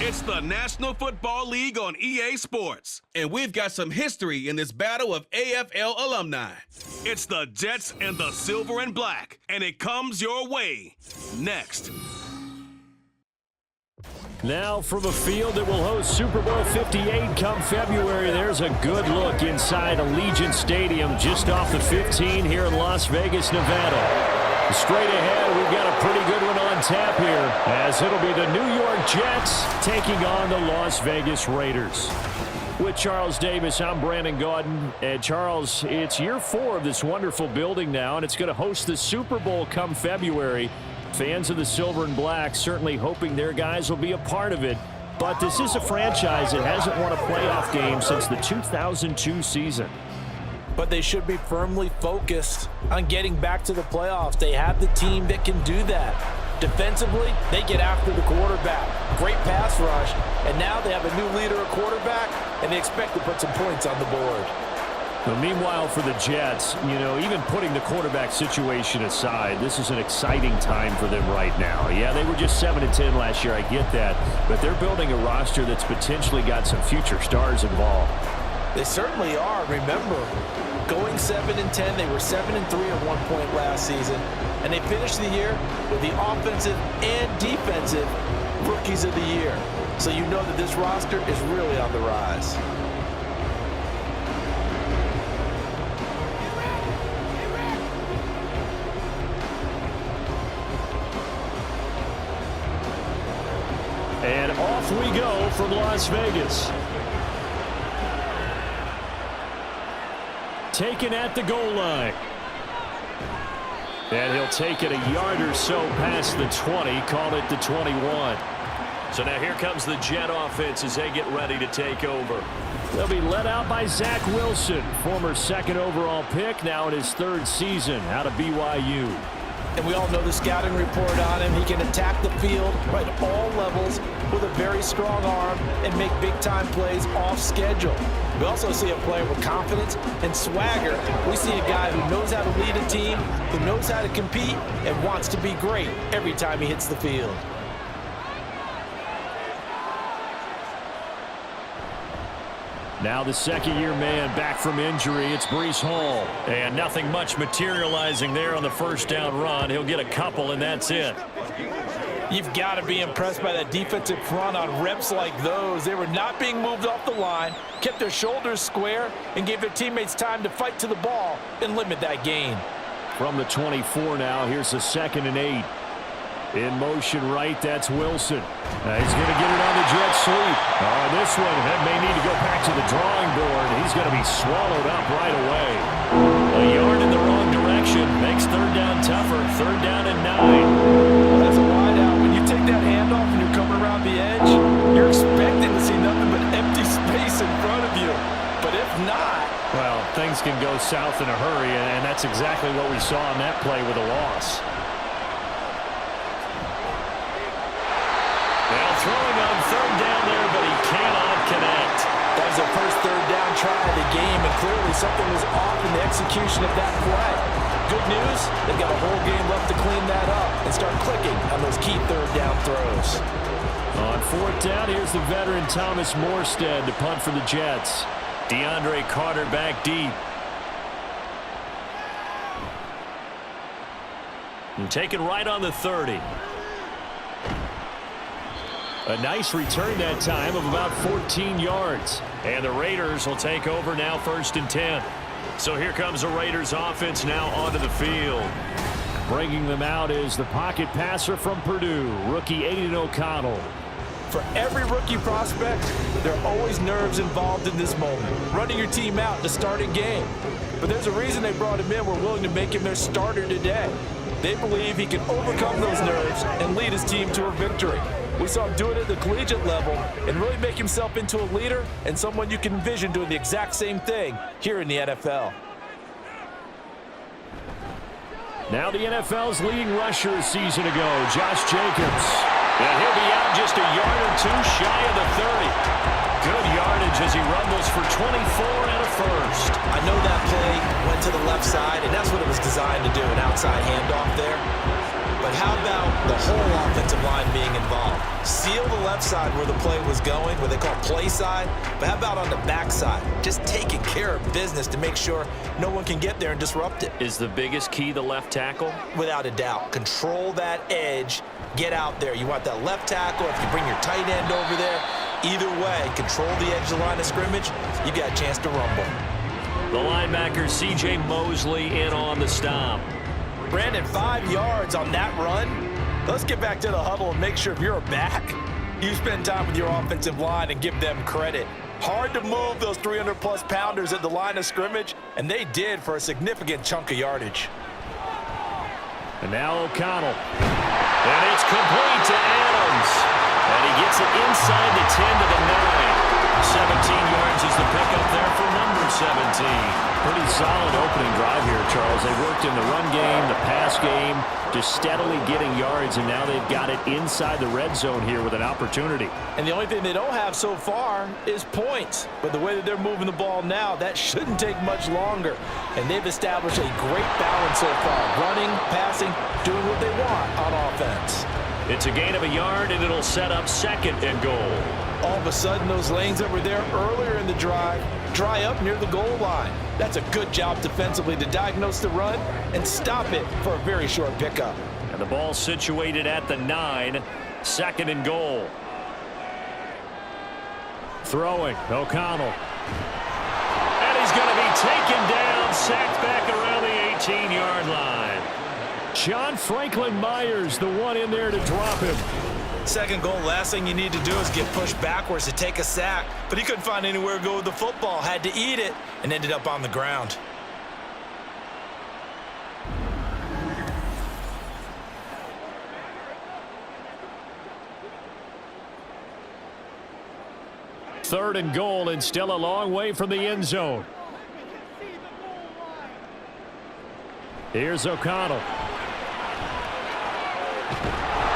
It's the National Football League on EA Sports, and we've got some history in this battle of AFL alumni. It's the Jets and the Silver and Black, and it comes your way next. Now from a field that will host Super Bowl 58 come February, there's a good look inside Allegiant Stadium just off the 15 here in Las Vegas, Nevada. Straight ahead, we've got a pretty good one on tap here, as it'll be the New York Jets taking on the Las Vegas Raiders. With Charles Davis, I'm Brandon Gaudin. And Charles, it's year 4 of this wonderful building now, and it's going to host the Super Bowl come February. Fans of the Silver and Black certainly hoping their guys will be a part of it. But this is a franchise that hasn't won a playoff game since the 2002 season. But they should be firmly focused on getting back to the playoffs. They have the team that can do that. Defensively, they get after the quarterback. Great pass rush, and now they have a new leader at quarterback, and they expect to put some points on the board. Well, meanwhile, for the Jets, even putting the quarterback situation aside, this is an exciting time for them right now. Yeah, they were just 7-10 last year, I get that, but they're building a roster that's potentially got some future stars involved. They certainly are. Remember, going 7-10, they were 7-3 at one point last season, and they finished the year with the offensive and defensive rookies of the year. So you know that this roster is really on the rise. And off we go from Las Vegas. Taken at the goal line. And he'll take it a yard or so past the 20, call it the 21. So now here comes the Jet offense as they get ready to take over. They'll be led out by Zach Wilson, former 2nd overall pick, now in his 3rd season out of BYU. And we all know the scouting report on him. He can attack the field right at all levels with a very strong arm and make big-time plays off schedule. We also see a player with confidence and swagger. We see a guy who knows how to lead a team, who knows how to compete, and wants to be great every time he hits the field. Now the second-year man back from injury, it's Breece Hall. And nothing much materializing there on the first down run. He'll get a couple, and that's it. You've got to be impressed by that defensive front on reps like those. They were not being moved off the line, kept their shoulders square, and gave their teammates time to fight to the ball and limit that gain. From the 24 now, here's the 2nd and 8. In motion right, that's Wilson. He's going to get it on the jet sweep. This one may need to go back to the drawing board. He's going to be swallowed up right away. A yard in the wrong direction makes 3rd down tougher. 3rd down and 9. That's a wide out. When you take that handoff and you're coming around the edge, you're expecting to see nothing but empty space in front of you. But if not... Well, things can go south in a hurry, and that's exactly what we saw on that play with a loss. Throwing on 3rd down there, but he cannot connect. That was their first 3rd down try of the game, and clearly something was off in the execution of that play. Good news, they've got a whole game left to clean that up and start clicking on those key 3rd down throws. On 4th down, here's the veteran Thomas Morstead to punt for the Jets. DeAndre Carter back deep. And taken right on the 30. A nice return that time of about 14 yards. And the Raiders will take over now 1st and 10. So here comes the Raiders offense now onto the field. Bringing them out is the pocket passer from Purdue, rookie Aiden O'Connell. For every rookie prospect, there are always nerves involved in this moment. Running your team out to start a game. But there's a reason they brought him in. We're willing to make him their starter today. They believe he can overcome those nerves and lead his team to a victory. We saw him do it at the collegiate level and really make himself into a leader and someone you can envision doing the exact same thing here in the NFL. Now the NFL's leading rusher a season ago, Josh Jacobs. And he'll be out just a yard or two shy of the 30. Good yardage as he rumbles for 24 and a first. I know that play went to the left side, and that's what it was designed to do, an outside handoff there. but how about the whole offensive line being involved? Seal the left side where the play was going, what they call play side, but how about on the back side? Just taking care of business to make sure no one can get there and disrupt it. Is the biggest key the left tackle? Without a doubt. Control that edge. Get out there. You want that left tackle. If you bring your tight end over there, either way, control the edge of the line of scrimmage, you got a chance to rumble. The linebacker, C.J. Mosley, in on the stop. Brandon, 5 yards on that run. Let's get back to the huddle and make sure if you're a back, you spend time with your offensive line and give them credit. Hard to move those 300-plus pounders at the line of scrimmage, and they did for a significant chunk of yardage. And now O'Connell. And it's complete to Adams. And he gets it inside the 10 to the 9. 17 yards is the pickup there for number 17. Pretty solid opening drive here, Charles. They worked in the run game, the pass game, just steadily getting yards, and now they've got it inside the red zone here with an opportunity. And the only thing they don't have so far is points. But the way that they're moving the ball now, that shouldn't take much longer. And they've established a great balance so far. Running, passing, doing what they want on offense. It's a gain of a yard, and it'll set up 2nd and goal. All of a sudden, those lanes that were there earlier in the drive dry up near the goal line. That's a good job defensively to diagnose the run and stop it for a very short pickup. And the ball situated at the 9, 2nd and goal. Throwing, O'Connell. And he's going to be taken down, sacked back around the 18-yard line. John Franklin Myers, the one in there to drop him. 2nd goal, last thing you need to do is get pushed backwards to take a sack. But he couldn't find anywhere to go with the football, had to eat it, and ended up on the ground. Third and goal, and still a long way from the end zone. Here's O'Connell.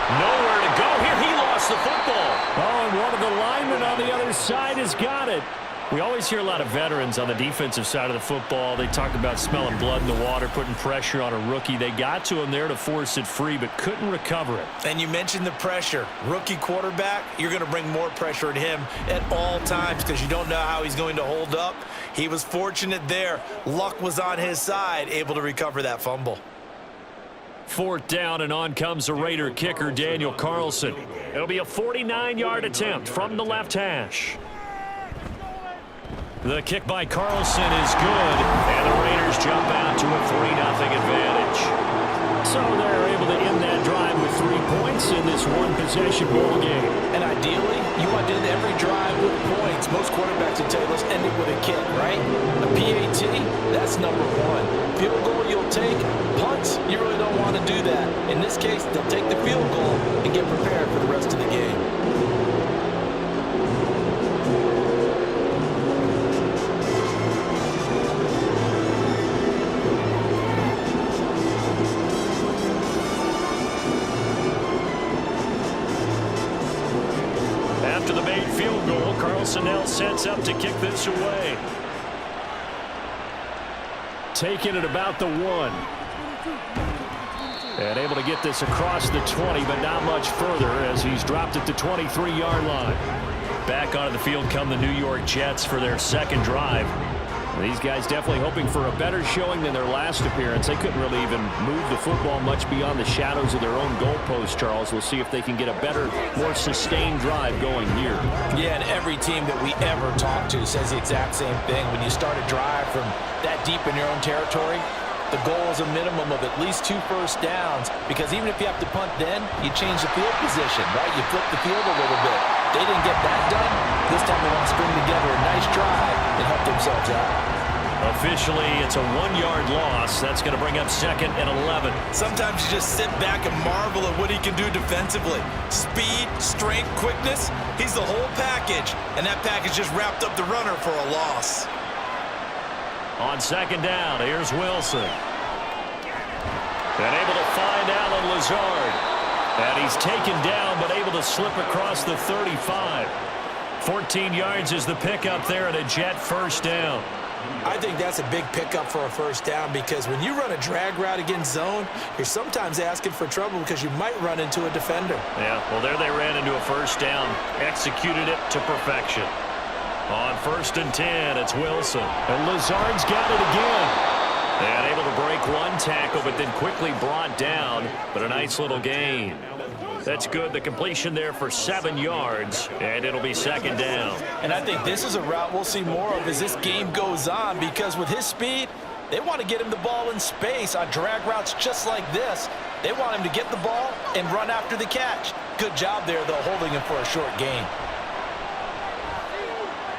Nowhere to go here. He lost the football. Oh, and one of the linemen on the other side has got it. We always hear a lot of veterans on the defensive side of the football. They talk about smelling blood in the water, putting pressure on a rookie. They got to him there to force it free, but couldn't recover it. And you mentioned the pressure. Rookie quarterback, you're going to bring more pressure at him at all times because you don't know how he's going to hold up. He was fortunate there. Luck was on his side, able to recover that fumble. 4th down, and on comes the Raider kicker, Daniel Carlson. It'll be a 49-yard attempt from the left hash. The kick by Carlson is good, and the Raiders jump out to a 3-0 advantage. So they're able to end that drive with 3 points in this one-possession ball game. And ideally, you want to end every drive with points. Most quarterbacks will tell you, let's end it with a kick, right? A PAT, that's number 1. Field goal you'll take. Punts, you really don't want to do that. In this case, they'll take the field goal and get prepared for the rest of the game. After the made field goal, Carlson now sets up to kick this away. Taking it about the 1. And able to get this across the 20, but not much further as he's dropped it to 23-yard line. Back onto the field come the New York Jets for their 2nd drive. These guys definitely hoping for a better showing than their last appearance. They couldn't really even move the football much beyond the shadows of their own goalpost, Charles. We'll see if they can get a better, more sustained drive going here. Yeah, and every team that we ever talk to says the exact same thing. When you start a drive from that deep in your own territory, the goal is a minimum of at least 2 first downs, because even if you have to punt then, you change the field position, right? You flip the field a little bit. They didn't get that done. This time they want to string together a nice drive and help themselves out. Officially, it's a 1-yard loss. That's going to bring up 2nd and 11. Sometimes you just sit back and marvel at what he can do defensively. Speed, strength, quickness, he's the whole package. And that package just wrapped up the runner for a loss. On 2nd down, here's Wilson. And able to find Allen Lazard. And he's taken down, but able to slip across the 35. 14 yards is the pickup there, and a Jet 1st down. I think that's a big pickup for a first down because when you run a drag route against zone, you're sometimes asking for trouble because you might run into a defender. Yeah, well, there they ran into a first down, executed it to perfection. On 1st and 10, it's Wilson. And Lazard's got it again. And able to break one tackle, but then quickly brought down. But a nice little gain. That's good. The completion there for 7 yards, and it'll be 2nd down. And I think this is a route we'll see more of as this game goes on because with his speed, they want to get him the ball in space on drag routes just like this. They want him to get the ball and run after the catch. Good job there, though, holding him for a short gain.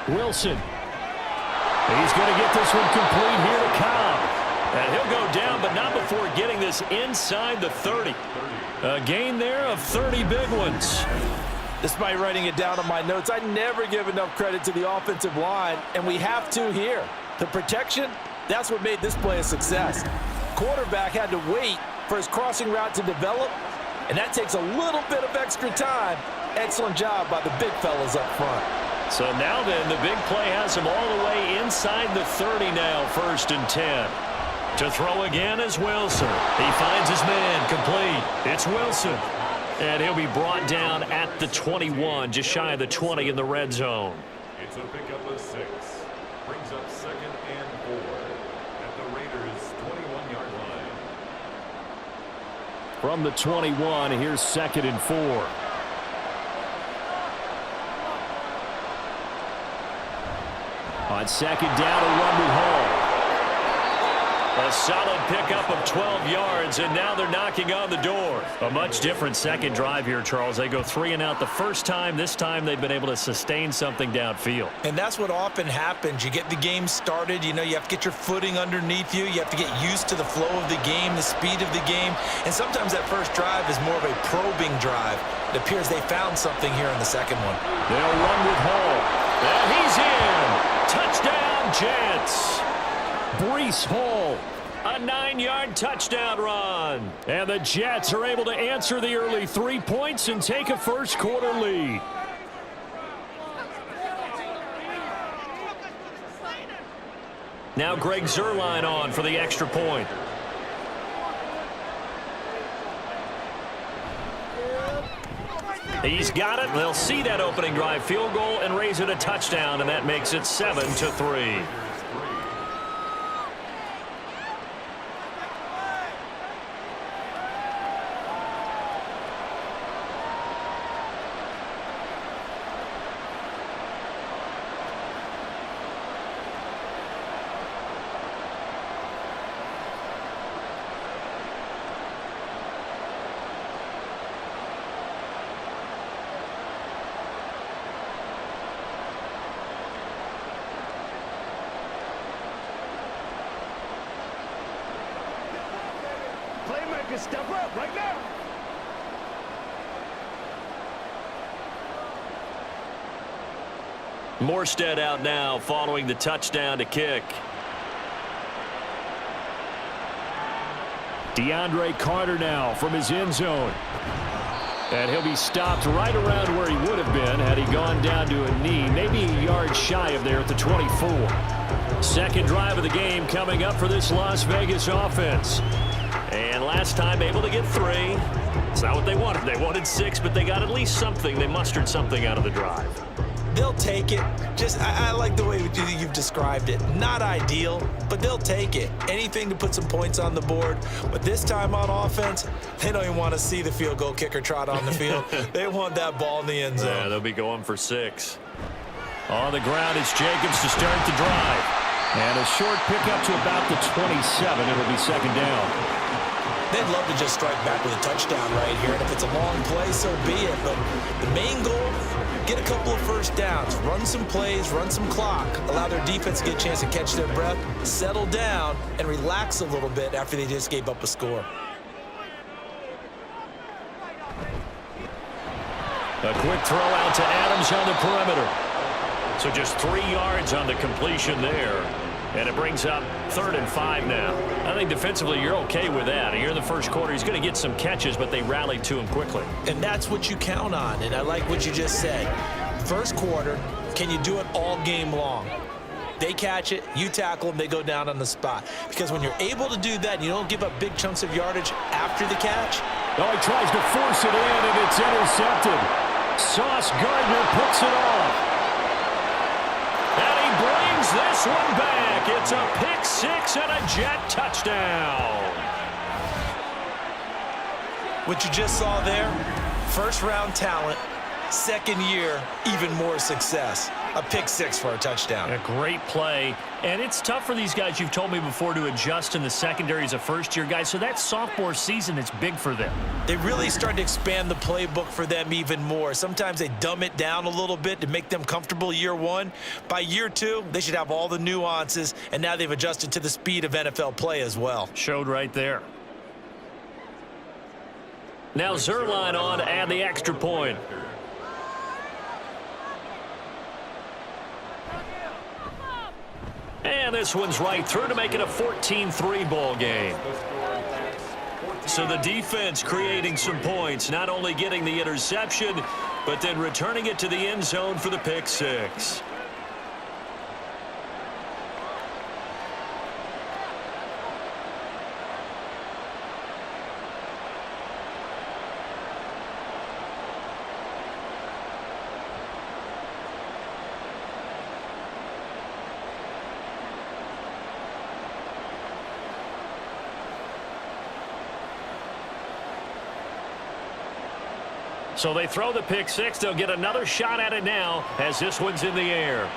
Wilson. He's going to get this one complete here to Cobb. And he'll go down, but not before getting this inside the 30. A gain there of 30 big ones. Despite writing it down on my notes, I never give enough credit to the offensive line, and we have to here. The protection, that's what made this play a success. Quarterback had to wait for his crossing route to develop, and that takes a little bit of extra time. Excellent job by the big fellas up front. So now then, the big play has him all the way inside the 30 now, 1st and 10. To throw again is Wilson. He finds his man complete. It's Wilson. And he'll be brought down at the 21, just shy of the 20 in the red zone. It's a pickup of 6. Brings up 2nd and 4 at the Raiders' 21-yard line. From the 21, here's 2nd and 4. On 2nd down, a run with Hall. A solid pickup of 12 yards, and now they're knocking on the door. A much different second drive here, Charles. They go 3 and out the first time. This time they've been able to sustain something downfield. And that's what often happens. You get the game started. You know, you have to get your footing underneath you. You have to get used to the flow of the game, the speed of the game. And sometimes that first drive is more of a probing drive. It appears they found something here in the second one. They'll run with Hall. And he's in. Touchdown, Jets. Breece Hall, a 9-yard touchdown run. And the Jets are able to answer the early 3 points and take a first-quarter lead. Now Greg Zuerlein on for the extra point. He's got it. They'll see that opening drive field goal and raise it a touchdown, and that makes it 7-3. Step up right now. Morstead out now following the touchdown to kick. DeAndre Carter now from his end zone. And he'll be stopped right around where he would have been had he gone down to a knee, maybe a yard shy of there at the 24. Second drive of the game coming up for this Las Vegas offense. And last time able to get 3. It's not what they wanted. They wanted 6, but they got at least something. They mustered something out of the drive. They'll take it. I like the way you've described it. Not ideal, but they'll take it. Anything to put some points on the board. But this time on offense, they don't even want to see the field goal kicker trot on the field. They want that ball in the end zone. Yeah, they'll be going for 6. On the ground, it's Jacobs to start the drive. And a short pickup to about the 27. It'll be 2nd down. They'd love to just strike back with a touchdown right here. And if it's a long play, so be it. But the main goal, get a couple of first downs, run some plays, run some clock, allow their defense to get a chance to catch their breath, settle down, and relax a little bit after they just gave up a score. A quick throw out to Adams on the perimeter. So just 3 yards on the completion there. And it brings up 3rd and 5 now. I think defensively you're okay with that. Here in the first quarter, he's going to get some catches, but they rallied to him quickly. And that's what you count on, and I like what you just said. First quarter, can you do it all game long? They catch it, you tackle them, they go down on the spot. Because when you're able to do that, and you don't give up big chunks of yardage after the catch. Oh, he tries to force it in, and it's intercepted. Sauce Gardner picks it off. And he brings this one back. It's a pick six and a Jet touchdown. What you just saw there, first-round talent, second year, even more success. A pick six for a touchdown. A great play. And it's tough for these guys, you've told me before, to adjust in the secondary as a first-year guy. So that sophomore season is big for them. They really start to expand the playbook for them even more. Sometimes they dumb it down a little bit to make them comfortable year one. By year two, they should have all the nuances, and now they've adjusted to the speed of NFL play as well. Showed right there. Now Zerline on to add the extra point. And this one's right through to make it a 14-3 ball game. So the defense creating some points, not only getting the interception, but then returning it to the end zone for the pick six. So they throw the pick six. They'll get another shot at it now as this one's in the air.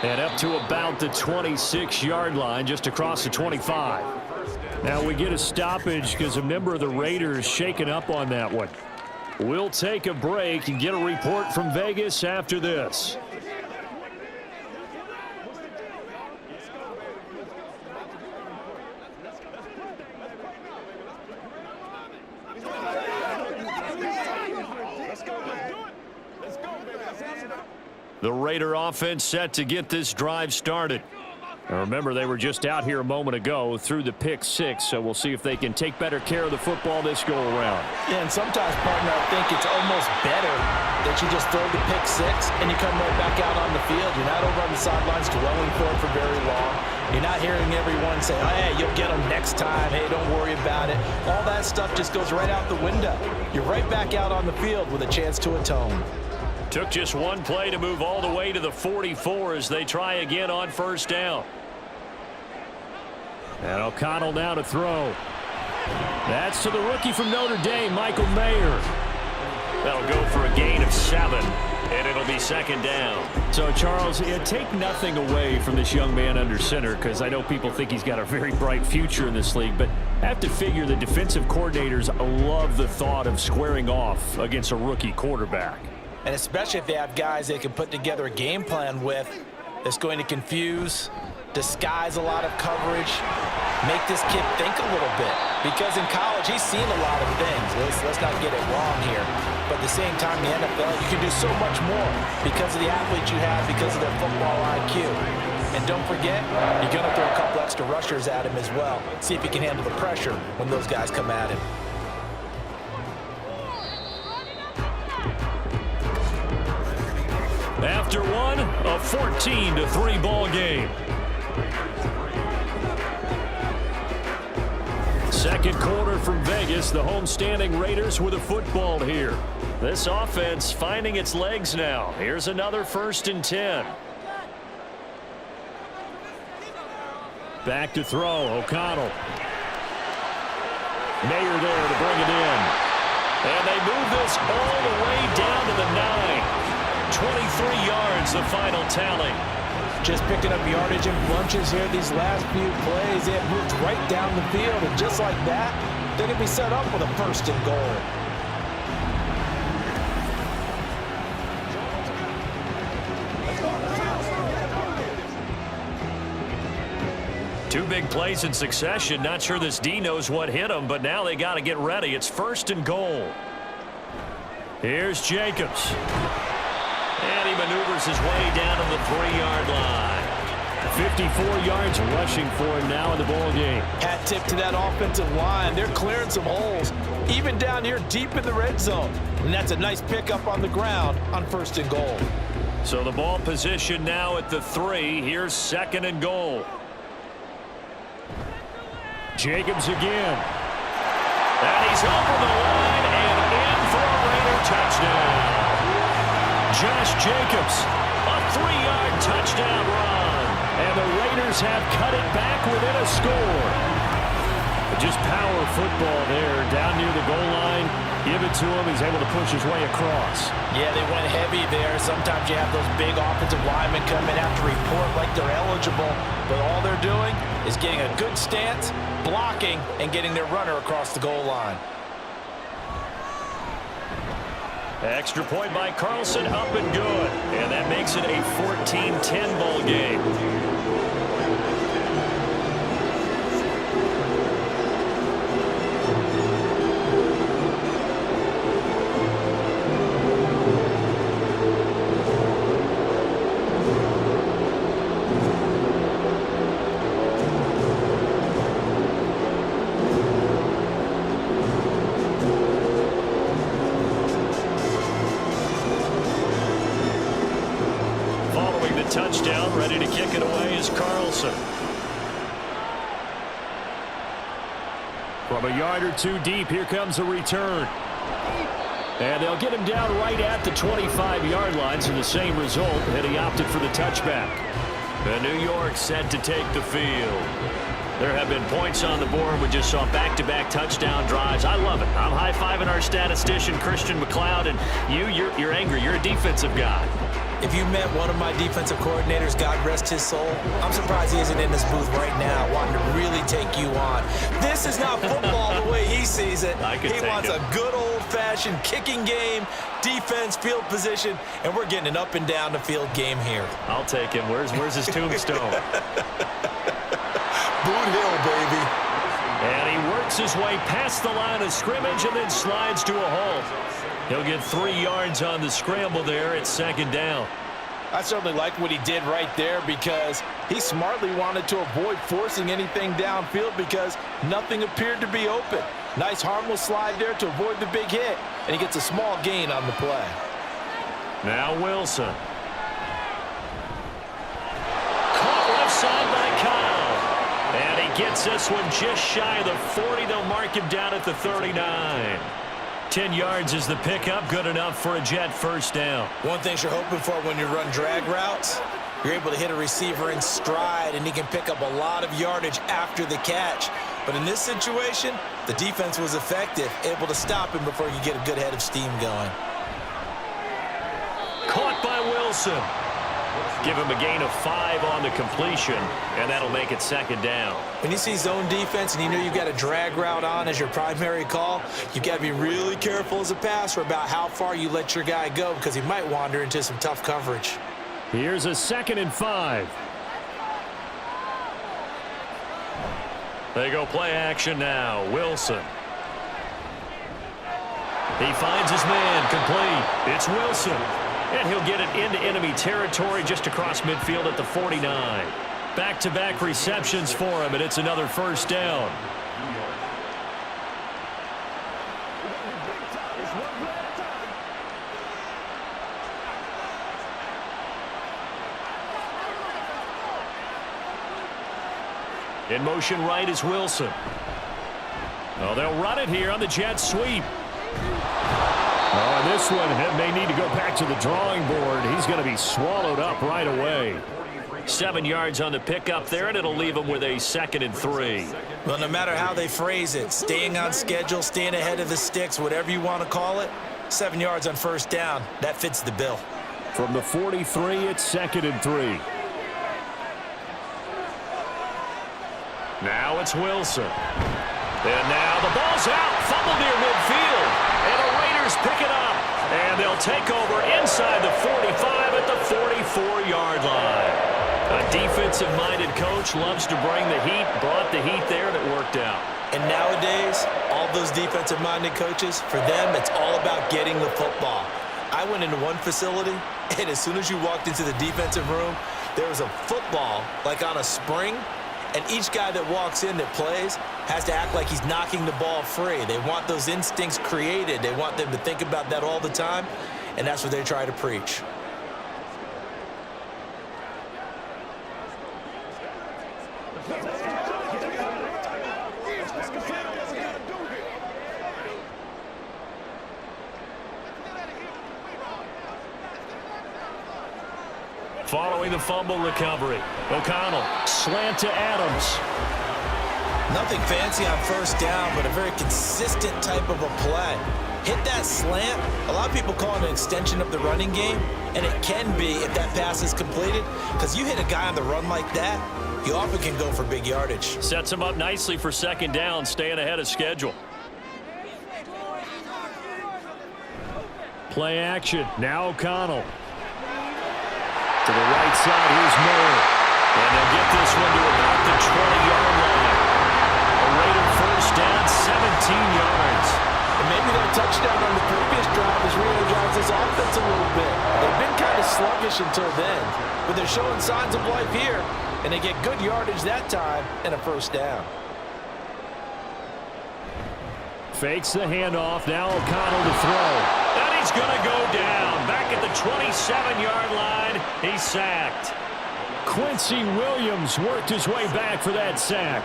And up to about the 26-yard line, just across the 25. Now we get a stoppage because a member of the Raiders shaken up on that one. We'll take a break and get a report from Vegas after this. The Raider offense set to get this drive started. Now remember, they were just out here a moment ago through the pick six, so we'll see if they can take better care of the football this go-around. Yeah, and sometimes, partner, I think it's almost better that you just throw the pick six and you come right back out on the field. You're not over on the sidelines dwelling for it for very long. You're not hearing everyone say, oh, hey, you'll get them next time. Hey, don't worry about it. All that stuff just goes right out the window. You're right back out on the field with a chance to atone. Took just one play to move all the way to the 44 as they try again on first down. And O'Connell now to throw. That's to the rookie from Notre Dame, Michael Mayer. That'll go for a gain of 7, and it'll be second down. So, Charles, take nothing away from this young man under center, because I know people think he's got a very bright future in this league, but I have to figure the defensive coordinators love the thought of squaring off against a rookie quarterback. And especially if they have guys they can put together a game plan with that's going to confuse, disguise a lot of coverage, make this kid think a little bit. Because in college, he's seen a lot of things. Let's not get it wrong here. But at the same time, in the NFL, you can do so much more because of the athletes you have, because of their football IQ. And don't forget, you're going to throw a couple extra rushers at him as well. See if he can handle the pressure when those guys come at him. After one, a 14-3 ball game. Second quarter from Vegas, the homestanding Raiders with a football here. This offense finding its legs now. Here's another 1st and 10. Back to throw, O'Connell. Mayer there to bring it in. And they move this all the way down to the 9. 23 yards, the final tally. Just picking up yardage in bunches here these last few plays. They have moved right down the field, and just like that, they're going to be set up with a 1st and goal. Two big plays in succession. Not sure this D knows what hit him, but now they got to get ready. It's 1st and goal. Here's Jacobs. And he maneuvers his way down to the 3-yard line. 54 yards rushing for him now in the ball game. Hat tip to that offensive line. They're clearing some holes, even down here deep in the red zone. And that's a nice pickup on the ground on 1st and goal. So the ball position now at the 3. Here's 2nd and goal. Jacobs again. And he's over the line and in for a Raider touchdown. Josh Jacobs, a 3-yard touchdown run. And the Raiders have cut it back within a score. Just power football there down near the goal line. Give it to him. He's able to push his way across. Yeah, they went heavy there. Sometimes you have those big offensive linemen come in, have to report like they're eligible. But all they're doing is getting a good stance, blocking, and getting their runner across the goal line. Extra point by Carlson, up and good. And that makes it a 14-10 ball game. Touchdown, ready to kick it away is Carlson. From a yard or 2 deep, here comes a return. And they'll get him down right at the 25-yard line, so the same result, and he opted for the touchback. And New York set to take the field. There have been points on the board. We just saw back-to-back touchdown drives. I love it. I'm high-fiving our statistician, Christian McLeod, and you're angry. You're a defensive guy. If you met one of my defensive coordinators, God rest his soul, I'm surprised he isn't in this booth right now wanting to really take you on. This is not football the way he sees it. He wants a good old-fashioned kicking game, defense, field position, and we're getting an up-and-down the field game here. I'll take him. Where's his tombstone? Boot Hill, baby. And he works his way past the line of scrimmage and then slides to a halt. He'll get 3 yards on the scramble there at 2nd down. I certainly like what he did right there because he smartly wanted to avoid forcing anything downfield because nothing appeared to be open. Nice harmless slide there to avoid the big hit, and he gets a small gain on the play. Now Wilson. Caught left side by Kyle. And he gets this one just shy of the 40. They'll mark him down at the 39. 10 yards is the pickup, good enough for a Jet 1st down. One thing you're hoping for when you run drag routes, you're able to hit a receiver in stride, and he can pick up a lot of yardage after the catch. But in this situation, the defense was effective, able to stop him before you get a good head of steam going. Caught by Wilson. Give him a gain of 5 on the completion, and that'll make it 2nd down. When you see zone defense and you know you've got a drag route on as your primary call, you've got to be really careful as a passer about how far you let your guy go because he might wander into some tough coverage. Here's a 2nd and 5. They go play action now. Wilson. He finds his man complete. It's Wilson. And he'll get it into enemy territory just across midfield at the 49. Back-to-back receptions for him, and it's another 1st down. In motion right is Wilson. Oh, they'll run it here on the jet sweep. Oh, and this one may need to go back to the drawing board. He's going to be swallowed up right away. 7 yards on the pickup there, and it'll leave him with a 2nd and 3. Well, no matter how they phrase it, staying on schedule, staying ahead of the sticks, whatever you want to call it, 7 yards on 1st down, that fits the bill. From the 43, it's 2nd and 3. Now it's Wilson. And now the ball's out, fumble near midfield. And the Raiders pick it up, and they'll take over inside the 45 at the 44-yard line. A defensive-minded coach loves to bring the heat, brought the heat there, and it worked out. And nowadays, all those defensive-minded coaches, for them, it's all about getting the football. I went into one facility, and as soon as you walked into the defensive room, there's a football like on a spring, and each guy that walks in that plays has to act like he's knocking the ball free. They want those instincts created. They want them to think about that all the time, and that's what they try to preach. Following the fumble recovery, O'Connell, slant to Adams. Nothing fancy on first down, but a very consistent type of a play. Hit that slant. A lot of people call it an extension of the running game, and it can be if that pass is completed, because you hit a guy on the run like that, you often can go for big yardage. Sets him up nicely for second down, staying ahead of schedule. Play action. Now O'Connell. To the right side, here's Miller. And they'll get this one to about the 20-yard line. A Raider first down, 17 yards. And maybe that touchdown on the previous drive has re-energized this offense a little bit. They've been kind of sluggish until then, but they're showing signs of life here, and they get good yardage that time and a first down. Fakes the handoff. Now O'Connell to throw. And he's going to go down. Back at the 27-yard line. He's sacked. Quincy Williams worked his way back for that sack.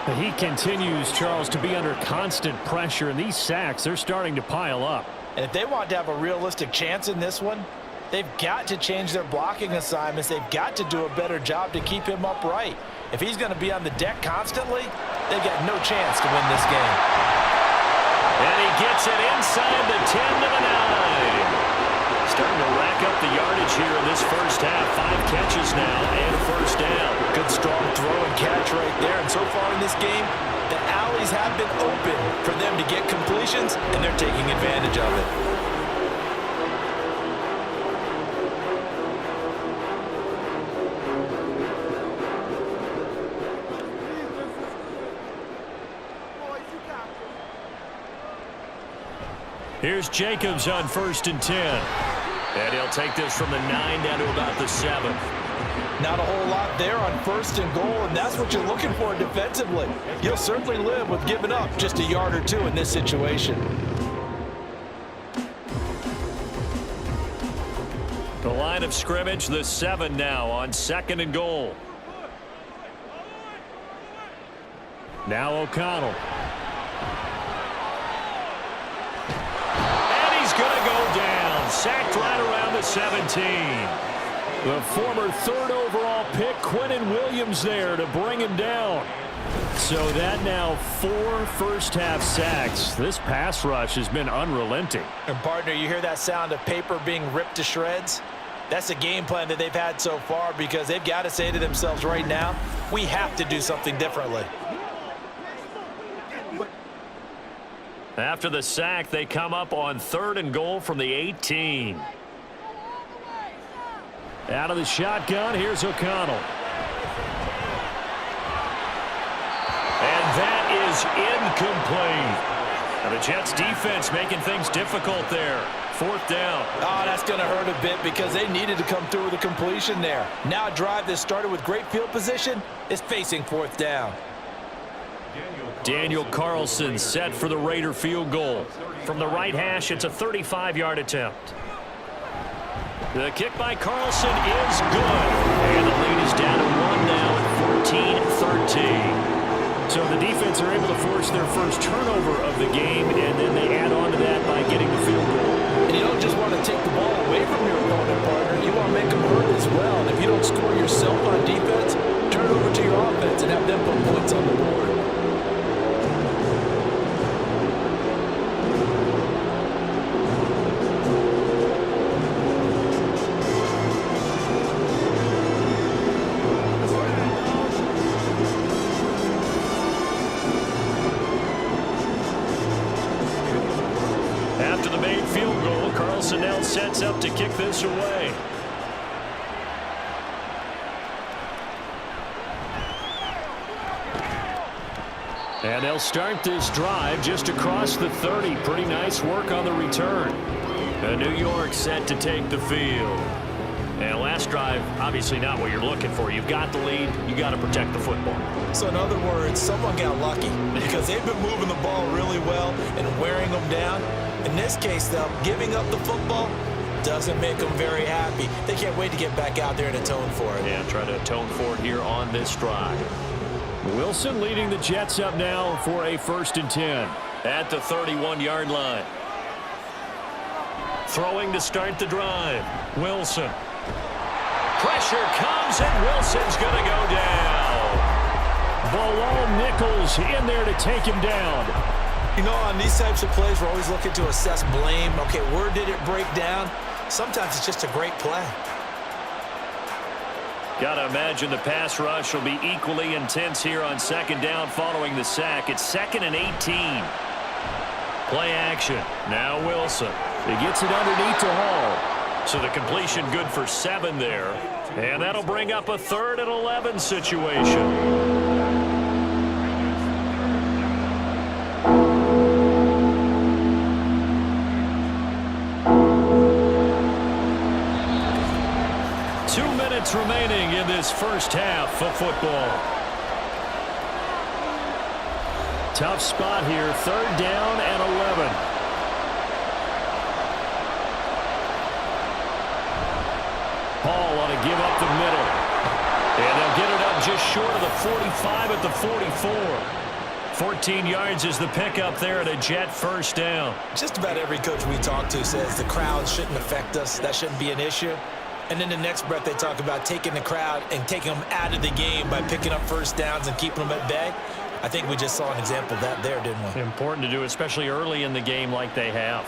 But he continues, Charles, to be under constant pressure. And these sacks, they're starting to pile up. And if they want to have a realistic chance in this one, they've got to change their blocking assignments. They've got to do a better job to keep him upright. If he's going to be on the deck constantly, they've got no chance to win this game. And he gets it inside the 10 to the 9. Starting to rack up the yardage here in this first half. 5 catches now and a first down. Good strong throw and catch right there. And so far in this game, the alleys have been open for them to get completions, and they're taking advantage of it. Here's Jacobs on 1st and 10. And he'll take this from the 9 down to about the 7. Not a whole lot there on 1st and goal, and that's what you're looking for defensively. You'll certainly live with giving up just a yard or two in this situation. The line of scrimmage, the 7 now on 2nd and goal. Now O'Connell. Going to go down, sacked right around the 17. The former 3rd overall pick, Quentin Williams, there to bring him down. So that now 4 first-half sacks. This pass rush has been unrelenting. And partner, you hear that sound of paper being ripped to shreds? That's a game plan that they've had so far, because they've got to say to themselves right now, we have to do something differently. After the sack, they come up on 3rd and goal from the 18. Out of the shotgun, here's O'Connell. And that is incomplete. Now the Jets defense making things difficult there. 4th down. Oh, that's going to hurt a bit, because they needed to come through with a completion there. Now a drive that started with great field position is facing 4th down. Daniel Carlson set for the Raider field goal. From the right hash, it's a 35-yard attempt. The kick by Carlson is good. And the lead is down to 1 now at 14-13. So the defense are able to force their first turnover of the game, and then they add on to that by getting the field goal. And you don't just want to take the ball away from your opponent, partner. You want to make them hurt as well. And if you don't score yourself on defense, turn it over to your offense and have them put points on the board. After the made field goal, Carlson now sets up to kick this away. And they'll start this drive just across the 30. Pretty nice work on the return. New York set to take the field. And last drive, obviously not what you're looking for. You've got the lead. You got to protect the football. So in other words, someone got lucky because they've been moving the ball really well and wearing them down. In this case, though, giving up the football doesn't make them very happy. They can't wait to get back out there and atone for it. Yeah, try to atone for it here on this drive. Wilson leading the Jets up now for a 1st and 10 at the 31-yard line. Throwing to start the drive. Wilson. Pressure comes, and Wilson's going to go down. Bilal Nichols in there to take him down. You know, on these types of plays, we're always looking to assess blame. Okay, where did it break down? Sometimes it's just a great play. Got to imagine the pass rush will be equally intense here on 2nd down following the sack. It's 2nd and 18. Play action. Now Wilson. He gets it underneath to Hall. So the completion good for 7 there. And that'll bring up a 3rd and 11 situation. Remaining in this first half of football. Tough spot here, 3rd down and 11. Hall on to give up the middle. And they'll get it up just short of the 45 at the 44. 14 yards is the pickup there at a Jet 1st down. Just about every coach we talk to says the crowd shouldn't affect us. That shouldn't be an issue. And then the next breath they talk about taking the crowd and taking them out of the game by picking up 1st downs and keeping them at bay. I think we just saw an example of that there, didn't we? Important to do, especially early in the game like they have.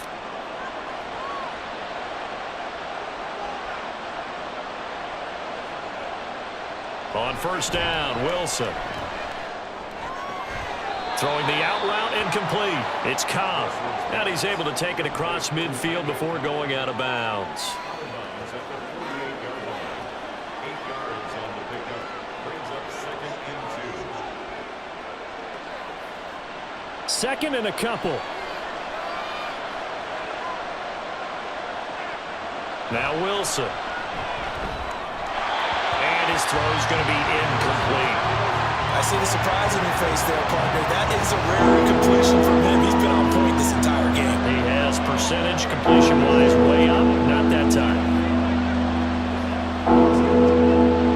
On 1st down, Wilson. Throwing the out route incomplete. It's Cobb. And he's able to take it across midfield before going out of bounds. 2nd and a couple. Now Wilson. And his throw's going to be incomplete. I see the surprise in your face there, partner. That is a rare completion from him. He's been on point this entire game. He has percentage completion-wise way up. Not that time.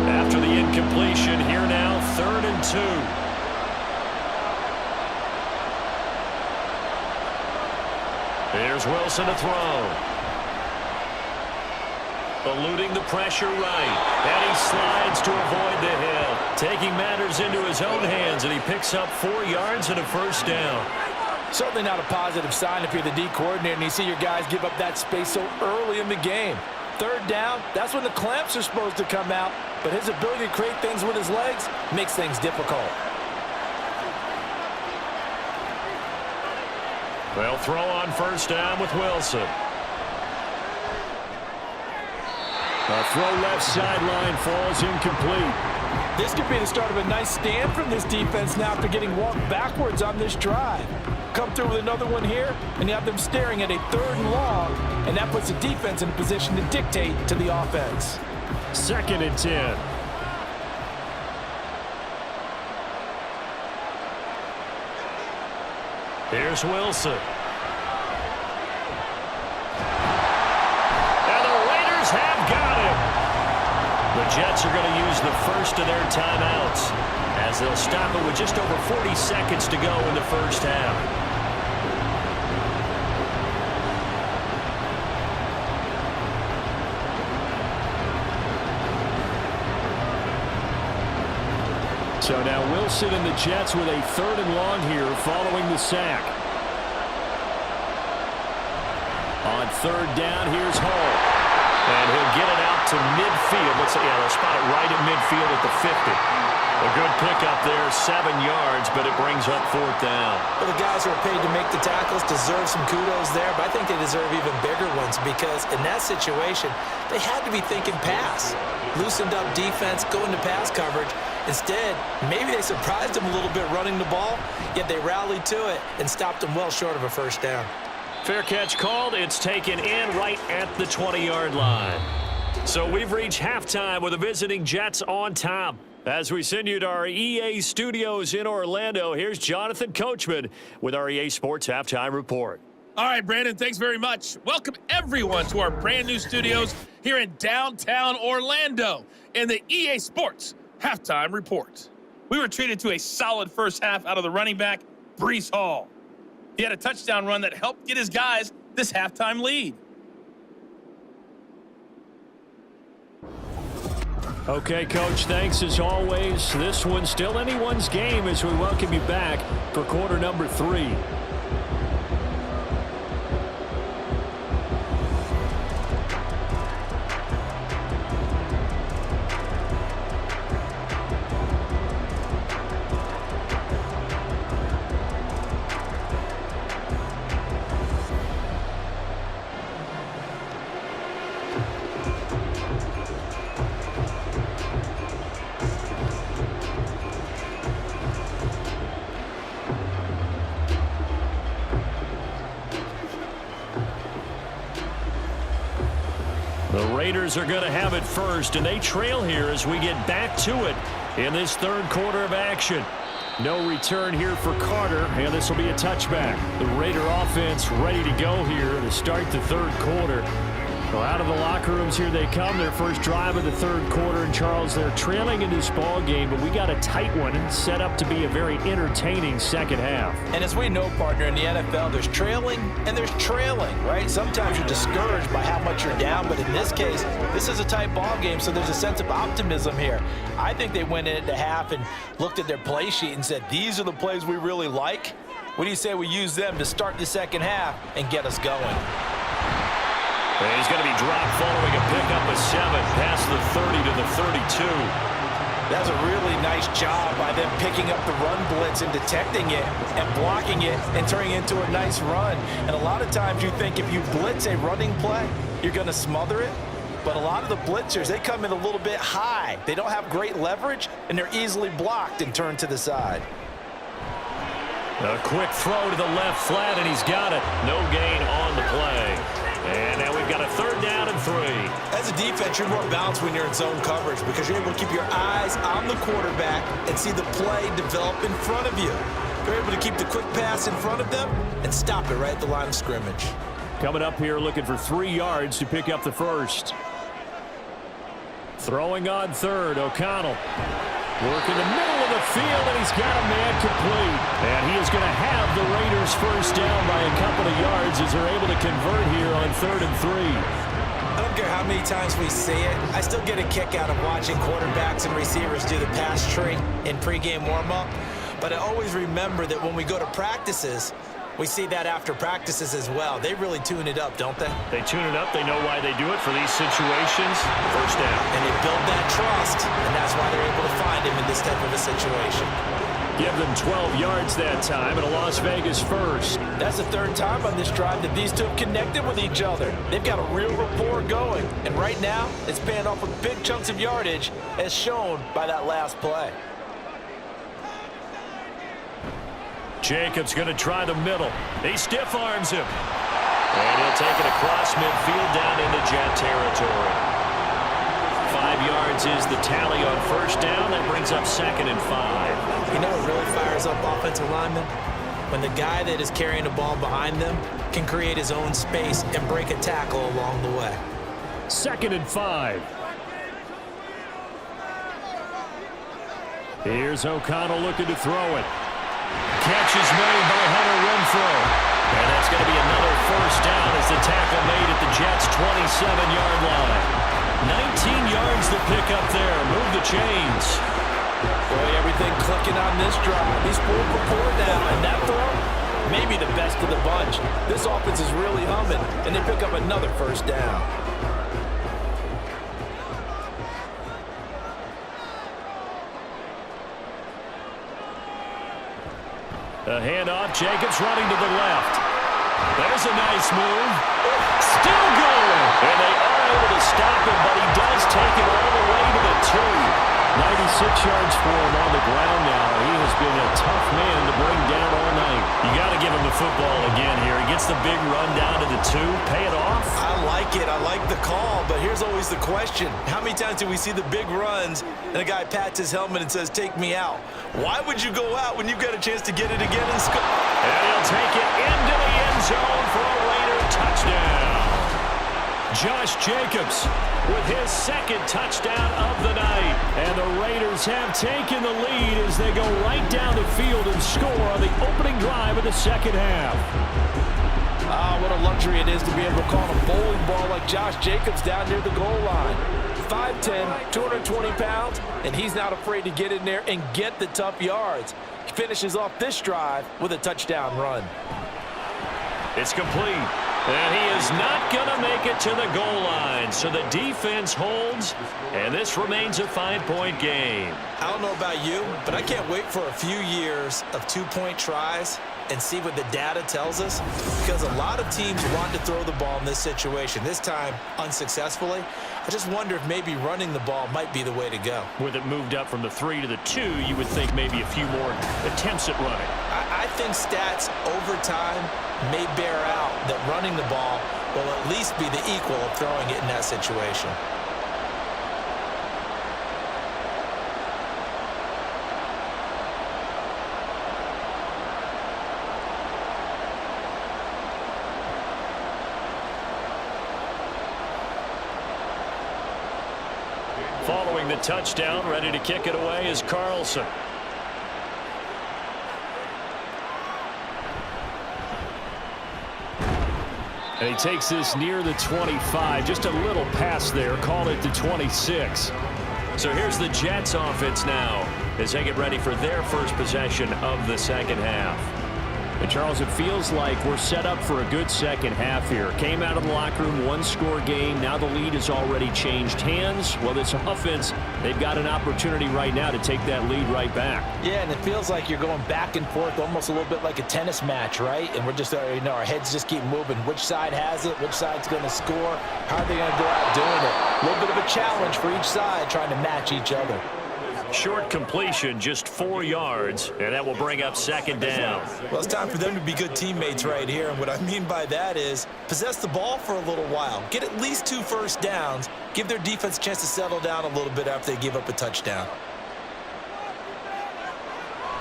After the incompletion, here now, 3rd and 2. Here's Wilson to throw. Eluding the pressure right. And he slides to avoid the hit. Taking matters into his own hands, and he picks up 4 yards and a 1st down. Certainly not a positive sign if you're the D coordinator and you see your guys give up that space so early in the game. 3rd down, that's when the clamps are supposed to come out, but his ability to create things with his legs makes things difficult. They'll throw on 1st down with Wilson. A throw left sideline falls incomplete. This could be the start of a nice stand from this defense now after getting walked backwards on this drive. Come through with another one here, and you have them staring at a 3rd and long, and that puts the defense in a position to dictate to the offense. 2nd and 10. Here's Wilson. And the Raiders have got him. The Jets are going to use the first of their timeouts as they'll stop it with just over 40 seconds to go in the first half. So now Wilson and the Jets with a 3rd and long here following the sack. On 3rd down, here's Hall. And he'll get it out to midfield. Let's say, they'll spot it right at midfield at the 50. A good pickup there, 7 yards, but it brings up 4th down. Well, the guys who are paid to make the tackles deserve some kudos there, but I think they deserve even bigger ones because in that situation, they had to be thinking pass. Loosened up defense, going to pass coverage. Instead, maybe they surprised him a little bit running the ball, yet they rallied to it and stopped him well short of a 1st down. Fair catch called. It's taken in right at the 20-yard line. So we've reached halftime with the visiting Jets on top. As we send you to our EA studios in Orlando, here's Jonathan Coachman with our EA Sports Halftime Report. All right, Brandon, thanks very much. Welcome, everyone, to our brand-new studios here in downtown Orlando in the EA Sports Halftime Report. We were treated to a solid first half out of the running back, Breece Hall. He had a touchdown run that helped get his guys this halftime lead. Okay, Coach, thanks as always. This one's still anyone's game as we welcome you back for quarter number 3. The Raiders are going to have it first, and they trail here as we get back to it in this third quarter of action. No return here for Carter, and this will be a touchback. The Raider offense ready to go here to start the third quarter. Well, out of the locker rooms here they come, their first drive of the third quarter. And, Charles, they're trailing in this ball game, but we got a tight one set up to be a very entertaining second half. And as we know, partner, in the NFL, there's trailing and there's trailing, right? Sometimes you're discouraged by how much you're down, but in this case, this is a tight ball game, so there's a sense of optimism here. I think they went into half and looked at their play sheet and said, these are the plays we really like. What do you say we use them to start the second half and get us going? And he's going to be dropped following a pickup of 7 past the 30 to the 32. That's a really nice job by them picking up the run blitz and detecting it and blocking it and turning it into a nice run. And a lot of times you think if you blitz a running play, you're going to smother it. But a lot of the blitzers, they come in a little bit high. They don't have great leverage, and they're easily blocked and turned to the side. A quick throw to the left flat, and he's got it. No gain on the play. And now we've got a third down and 3. As a defense, you're more balanced when you're in zone coverage because you're able to keep your eyes on the quarterback and see the play develop in front of you. You're able to keep the quick pass in front of them and stop it right at the line of scrimmage. Coming up here looking for 3 yards to pick up the first. Throwing on third, O'Connell. Work in the middle of the field, and he's got a man complete. And he is going to have the Raiders first down by a couple of yards as they're able to convert here on 3rd and 3. I don't care how many times we see it. I still get a kick out of watching quarterbacks and receivers do the pass tree in pregame warm-up. But I always remember that when we go to practices, we see that after practices as well. They really tune it up, don't they? They tune it up. They know why they do it for these situations. First down. And they build that trust, and that's why they're able to find him in this type of a situation. Give them 12 yards that time and a Las Vegas first. That's the 3rd time on this drive that these two have connected with each other. They've got a real rapport going. And right now, it's paying off with big chunks of yardage as shown by that last play. Jacobs going to try the middle. He stiff arms him. And he'll take it across midfield down into Jet territory. 5 yards is the tally on first down. That brings up 2nd and 5. You know what really fires up offensive linemen? When the guy that is carrying the ball behind them can create his own space and break a tackle along the way. 2nd and 5. Here's O'Connell looking to throw it. Catch is made by Hunter Renfrow. And that's going to be another first down as the tackle made at the Jets' 27-yard line. 19 yards to pick up there. Move the chains. Boy, everything clicking on this drive. He's full rapport now, and that throw, maybe the best of the bunch. This offense is really humming, and they pick up another first down. A handoff, Jacobs running to the left. There's a nice move. Still going. And they are able to stop him, but he does take it all the way to the 2. 96 yards for him on the ground now. He has been a tough man to bring down all night. You got to give him the football again here. He gets the big run down to the 2. Pay it off. I like it. I like the call, but here's always the question. How many times do we see the big runs and a guy pats his helmet and says, take me out? Why would you go out when you've got a chance to get it again and score? And he'll take it into the end zone for a Raider touchdown. Josh Jacobs with his second touchdown of the night. And the Raiders have taken the lead as they go right down the field and score on the opening drive of the second half. Ah, what a luxury it is to be able to call a bowling ball like Josh Jacobs down near the goal line. 5'10", 220 pounds, and he's not afraid to get in there and get the tough yards. He finishes off this drive with a touchdown run. It's complete. And he is not going to make it to the goal line. So the defense holds, and this remains a 5-point game. I don't know about you, but I can't wait for a few years of 2-point tries and see what the data tells us, because a lot of teams want to throw the ball in this situation, this time unsuccessfully. I just wonder if maybe running the ball might be the way to go. With it moved up from the 3 to the 2, you would think maybe a few more attempts at running. I think stats over time may bear out that running the ball will at least be the equal of throwing it in that situation. Following the touchdown, ready to kick it away is Carlson. And he takes this near the 25. Just a little pass there. Call it the 26. So here's the Jets offense now as they get ready for their first possession of the second half. And Charles, it feels like we're set up for a good second half here. Came out of the locker room, one-score game. Now the lead has already changed hands. Well, this offense, they've got an opportunity right now to take that lead right back. Yeah, and it feels like you're going back and forth, almost a little bit like a tennis match, right? And we're just, our heads just keep moving. Which side has it? Which side's going to score? How are they going to go out doing it? A little bit of a challenge for each side, trying to match each other. Short completion, just 4 yards, and that will bring up second down. Well, it's time for them to be good teammates right here, and what I mean by that is possess the ball for a little while. Get at least 2 first downs. Give their defense a chance to settle down a little bit after they give up a touchdown.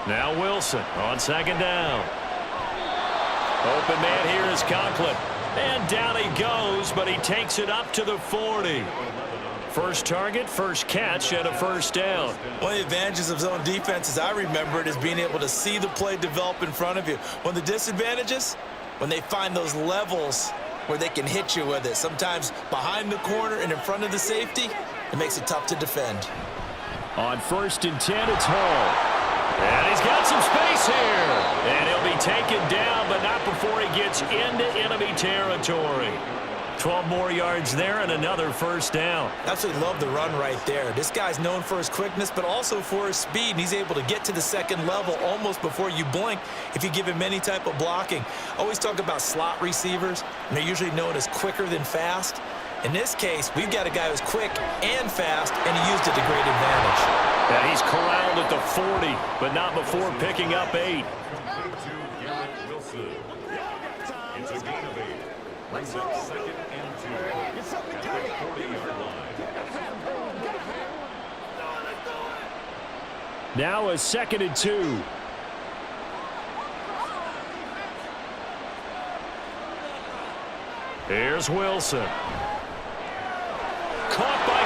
Now Wilson on second down. Open man here is Conklin. And down he goes, but he takes it up to the 40. First target, first catch, and a first down. One of the advantages of zone defense, as I remember it, is being able to see the play develop in front of you. One of the disadvantages, when they find those levels where they can hit you with it, sometimes behind the corner and in front of the safety, it makes it tough to defend. On 1st and 10, it's Hall. And he's got some space here. And he'll be taken down, but not before he gets into enemy territory. 12 more yards there and another first down. Absolutely love the run right there. This guy's known for his quickness, but also for his speed. And he's able to get to the second level almost before you blink if you give him any type of blocking. Always talk about slot receivers, and they're usually known as quicker than fast. In this case, we've got a guy who's quick and fast, and he used it to great advantage. Yeah, he's corralled at the 40, but not before picking up 8. It's a gain of 8. Brings up second and 2 at the 40-yard line. Now a 2nd and 2. Here's Wilson. Caught by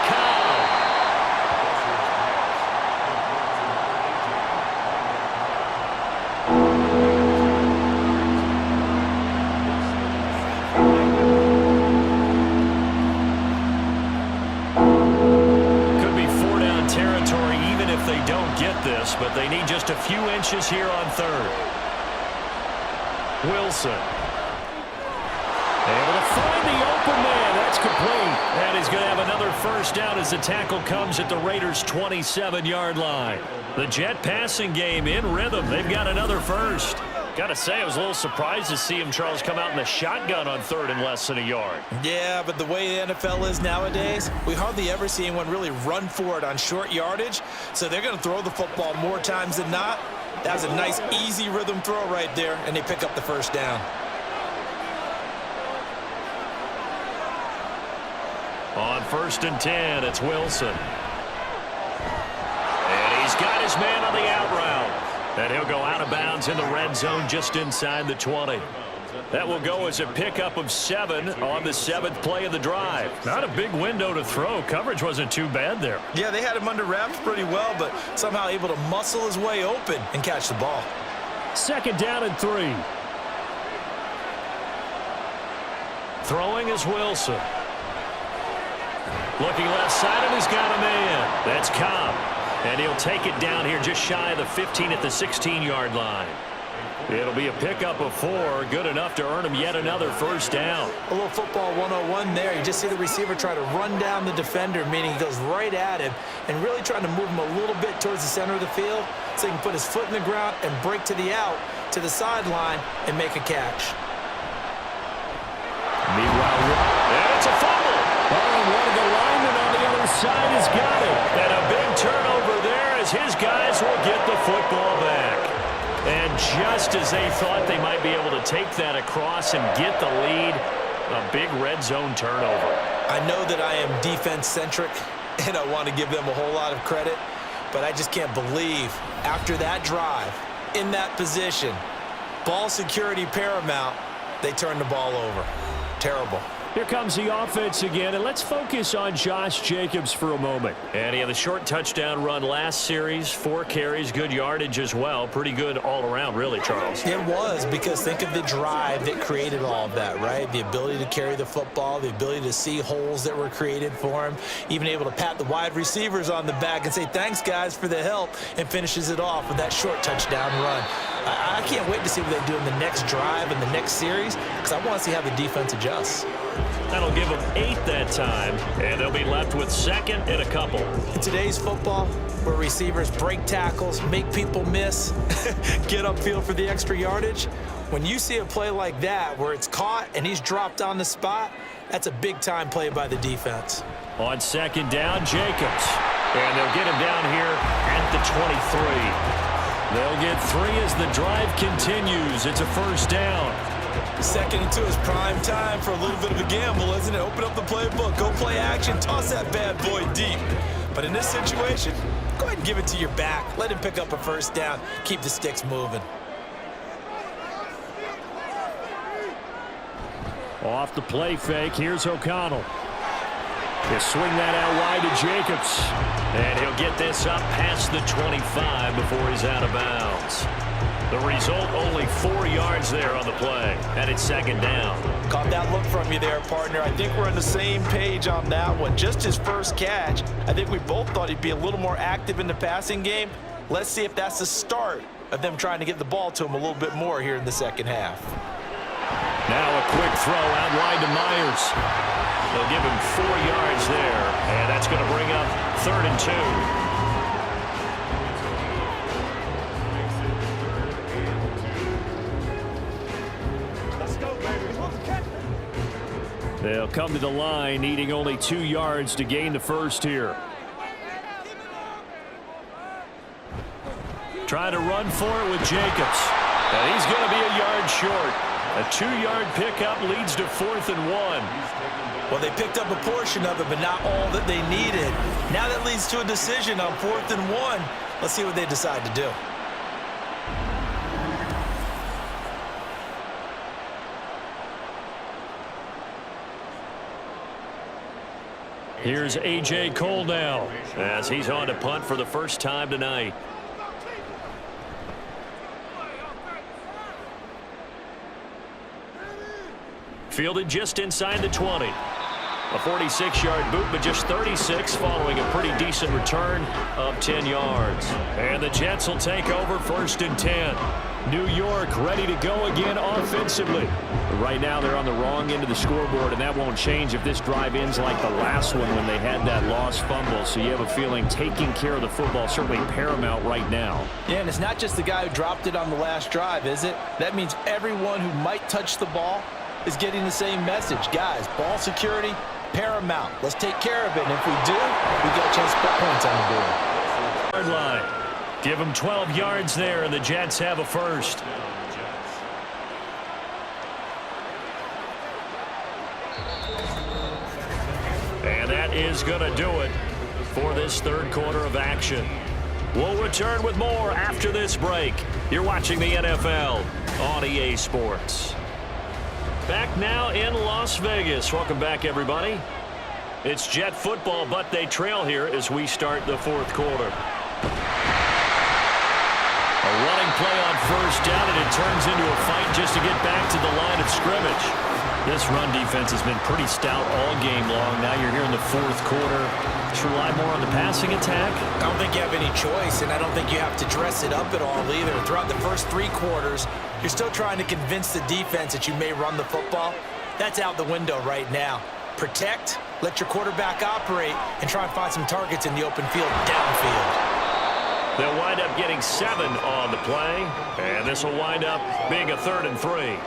this, but they need just a few inches here on 3rd. Wilson. Able to find the open man. That's complete. And he's going to have another first down as the tackle comes at the Raiders' 27-yard line. The Jet passing game in rhythm. They've got another first. Got to say, I was a little surprised to see him, Charles, come out in the shotgun on 3rd and less than a yard. Yeah, but the way the NFL is nowadays, we hardly ever see anyone really run for it on short yardage. So they're going to throw the football more times than not. That was a nice, easy rhythm throw right there, and they pick up the first down. On 1st and 10, it's Wilson. And he's got his man on the out route. And he'll go out of bounds in the red zone just inside the 20. That will go as a pickup of 7 on the 7th play of the drive. Not a big window to throw. Coverage wasn't too bad there. Yeah, they had him under wraps pretty well, but somehow able to muscle his way open and catch the ball. 2nd down and 3. Throwing is Wilson. Looking left side, and he's got a man. That's Cobb. And he'll take it down here just shy of the 15 at the 16-yard line. It'll be a pickup of 4, good enough to earn him yet another first down. A little football 101 there. You just see the receiver try to run down the defender, meaning he goes right at him and really trying to move him a little bit towards the center of the field so he can put his foot in the ground and break to the out, to the sideline, and make a catch. Meanwhile, and it's a fumble. Oh, one of the linemen on the other side has got it. And a big turnover there as his guys will get the football back. And just as they thought they might be able to take that across and get the lead, a big red zone turnover. I know that I am defense-centric, and I want to give them a whole lot of credit, but I just can't believe after that drive, in that position, ball security paramount, they turn the ball over. Terrible. Here comes the offense again, and let's focus on Josh Jacobs for a moment. And he had a short touchdown run last series, 4 carries, good yardage as well. Pretty good all around, really, Charles. It was, because think of the drive that created all of that, right? The ability to carry the football, the ability to see holes that were created for him, even able to pat the wide receivers on the back and say, thanks, guys, for the help, and finishes it off with that short touchdown run. I can't wait to see what they do in the next drive and the next series, because I want to see how the defense adjusts. That'll give them 8 that time, and they'll be left with 2nd and a couple. In today's football, where receivers break tackles, make people miss, get upfield for the extra yardage, when you see a play like that where it's caught and he's dropped on the spot, that's a big-time play by the defense. On 2nd down, Jacobs. And they'll get him down here at the 23. They'll get 3 as the drive continues. It's a first down. 2nd and 2 is prime time for a little bit of a gamble, isn't it? Open up the playbook, go play action, toss that bad boy deep. But in this situation, go ahead and give it to your back. Let him pick up a first down. Keep the sticks moving. Off the play fake, here's O'Connell. He'll swing that out wide to Jacobs. And he'll get this up past the 25 before he's out of bounds. The result, only 4 yards there on the play. And it's 2nd down. Caught that look from you there, partner. I think we're on the same page on that one. Just his first catch. I think we both thought he'd be a little more active in the passing game. Let's see if that's the start of them trying to get the ball to him a little bit more here in the second half. Now a quick throw out wide to Myers. They'll give him 4 yards there, and that's going to bring up 3rd and 2. They'll come to the line, needing only 2 yards to gain the first here. Try to run for it with Jacobs. And he's going to be a yard short. A 2-yard pickup leads to 4th and 1. Well, they picked up a portion of it, but not all that they needed. Now that leads to a decision on 4th and 1. Let's see what they decide to do. Here's A.J. Cole now as he's on to punt for the first time tonight. Fielded just inside the 20. A 46-yard boot, but just 36 following a pretty decent return of 10 yards. And the Jets will take over 1st and 10. New York ready to go again offensively. But right now they're on the wrong end of the scoreboard, and that won't change if this drive ends like the last one when they had that lost fumble. So you have a feeling taking care of the football certainly paramount right now. Yeah, and it's not just the guy who dropped it on the last drive, is it? That means everyone who might touch the ball is getting the same message. Guys, ball security, paramount. Let's take care of it, and if we do, we get a chance to put points on the board. Line. Give them 12 yards there, and the Jets have a first. And that is going to do it for this third quarter of action. We'll return with more after this break. You're watching the NFL on EA Sports. Back now in Las Vegas. Welcome back, everybody. It's Jet football, but they trail here as we start the fourth quarter. A running play on first down, and it turns into a fight just to get back to the line of scrimmage. This run defense has been pretty stout all game long. Now you're here in the fourth quarter. Just rely more on the passing attack? I don't think you have any choice, and I don't think you have to dress it up at all either. Throughout the first 3 quarters, you're still trying to convince the defense that you may run the football. That's out the window right now. Protect, let your quarterback operate, and try and find some targets in the open field downfield. They'll wind up getting 7 on the play, and this will wind up being a 3rd and 3.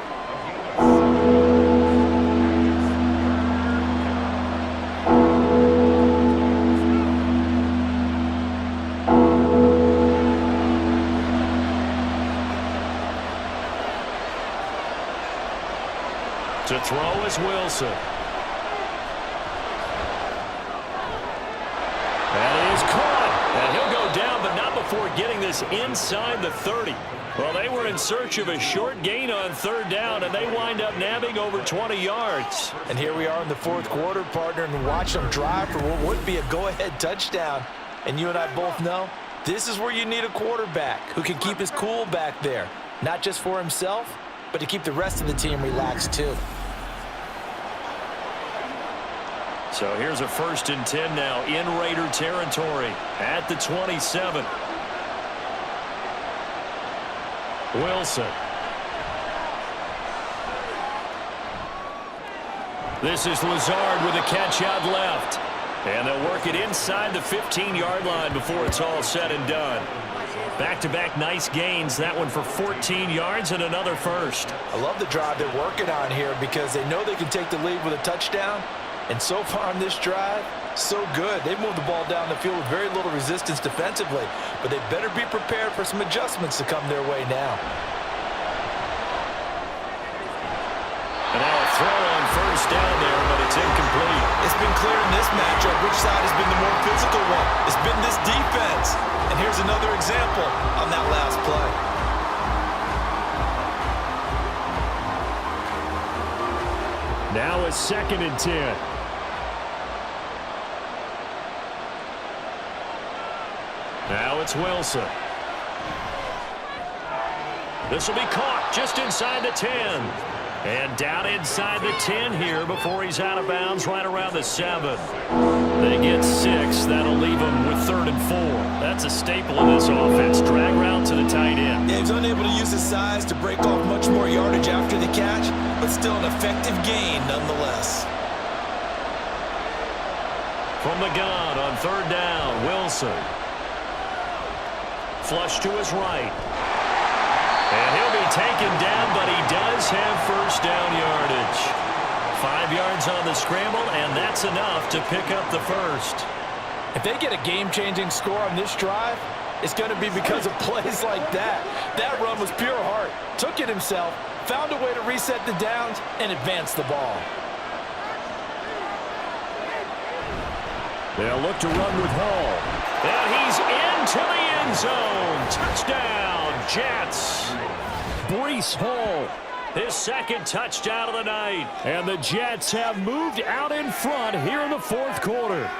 To throw is Wilson. That is caught. And he'll go down, but not before getting this inside the 30. Well, they were in search of a short gain on 3rd down, and they wind up nabbing over 20 yards. And here we are in the fourth quarter, partner, and watch them drive for what would be a go-ahead touchdown. And you and I both know this is where you need a quarterback who can keep his cool back there, not just for himself, but to keep the rest of the team relaxed too. So here's a 1st and 10 now in Raider territory at the 27. Wilson. This is Lazard with a catch out left. And they'll work it inside the 15-yard line before it's all said and done. Back-to-back nice gains. That one for 14 yards and another first. I love the drive they're working on here because they know they can take the lead with a touchdown. And so far on this drive, so good. They've moved the ball down the field with very little resistance defensively, but they better be prepared for some adjustments to come their way now. And now a throw on first down there, but it's incomplete. It's been clear in this matchup which side has been the more physical one. It's been this defense. And here's another example on that last play. Now a 2nd and 10. Now it's Wilson. This will be caught just inside the 10. And down inside the 10 here before he's out of bounds right around the 7. They get 6. That'll leave them with 3rd and 4. That's a staple of this offense. Drag route to the tight end. Yeah, he's unable to use his size to break off much more yardage after the catch, but still an effective gain nonetheless. From the gun on 3rd down, Wilson. Flush to his right. And he'll be taken down, but he does have first down yardage. 5 yards on the scramble, and that's enough to pick up the first. If they get a game-changing score on this drive, it's going to be because of plays like that. That run was pure heart. Took it himself, found a way to reset the downs, and advance the ball. They'll look to run with Hall. And he's into the end zone. Touchdown, Jets. Breece Hall, his 2nd touchdown of the night. And the Jets have moved out in front here in the fourth quarter.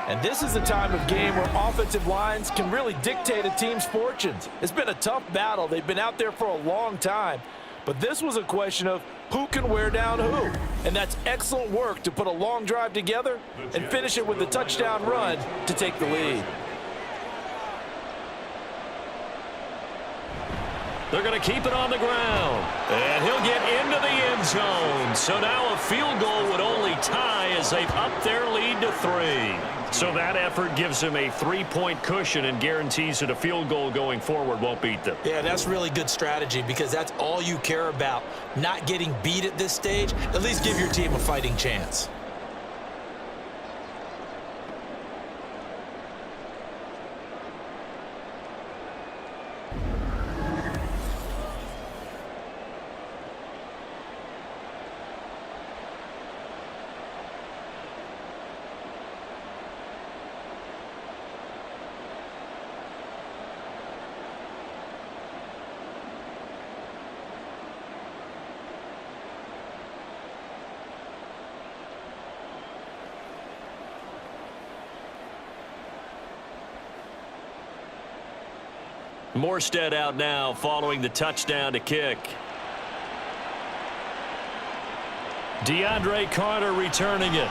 And this is the time of game where offensive lines can really dictate a team's fortunes. It's been a tough battle. They've been out there for a long time. But this was a question of who can wear down who. And that's excellent work to put a long drive together and finish it with a touchdown run to take the lead. They're going to keep it on the ground. And he'll get into the end zone. So now a field goal would only tie as they've upped their lead to 3. So that effort gives them a 3-point cushion and guarantees that a field goal going forward won't beat them. Yeah, that's really good strategy because that's all you care about. Not getting beat at this stage. At least give your team a fighting chance. Morstead out now following the touchdown to kick. DeAndre Carter returning it.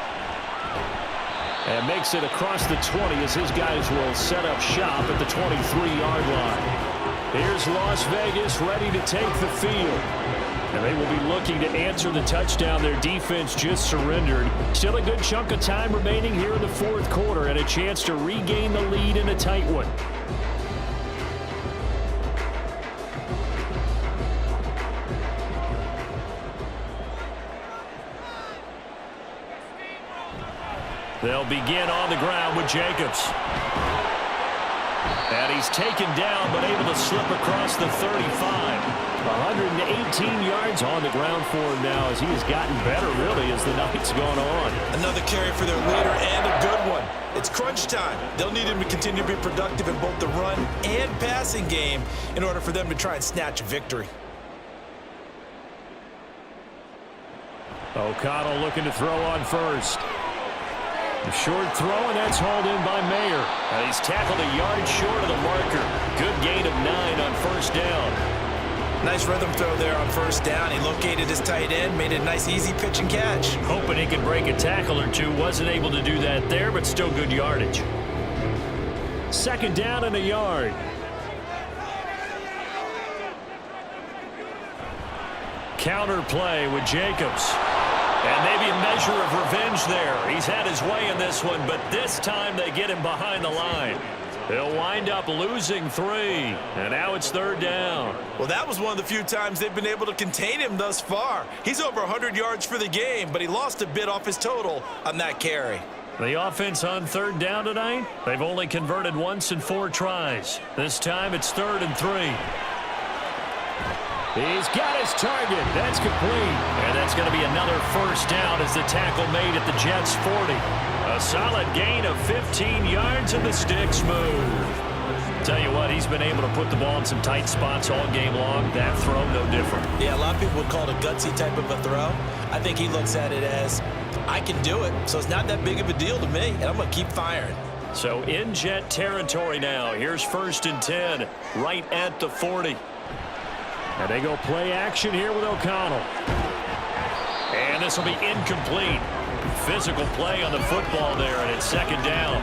And makes it across the 20 as his guys will set up shop at the 23-yard line. Here's Las Vegas ready to take the field. And they will be looking to answer the touchdown their defense just surrendered. Still a good chunk of time remaining here in the fourth quarter and a chance to regain the lead in a tight one. They'll begin on the ground with Jacobs. And he's taken down but able to slip across the 35. 118 yards on the ground for him now as he has gotten better, really, as the night's gone on. Another carry for their leader and a good one. It's crunch time. They'll need him to continue to be productive in both the run and passing game in order for them to try and snatch a victory. O'Connell looking to throw on first. A short throw, and that's hauled in by Mayer. And he's tackled a yard short of the marker. Good gain of 9 on first down. Nice rhythm throw there on first down. He located his tight end, made it a nice easy pitch and catch. Hoping he could break a tackle or two. Wasn't able to do that there, but still good yardage. Second down and a yard. Counter play with Jacobs. And maybe a measure of revenge there. He's had his way in this one, but this time they get him behind the line. They'll wind up losing 3, and now it's third down. Well, that was one of the few times they've been able to contain him thus far. He's over 100 yards for the game, but he lost a bit off his total on that carry. The offense on third down tonight, they've only converted once in 4 tries. This time it's 3rd and 3. He's got his target. That's complete. And that's going to be another first down as the tackle made at the Jets' 40. A solid gain of 15 yards and the sticks move. Tell you what, he's been able to put the ball in some tight spots all game long. That throw, no different. Yeah, a lot of people would call it a gutsy type of a throw. I think he looks at it as, I can do it, so it's not that big of a deal to me, and I'm going to keep firing. So in Jet territory now. Here's 1st and 10, right at the 40. And they go play action here with O'Connell. And this will be incomplete. Physical play on the football there, and it's 2nd down.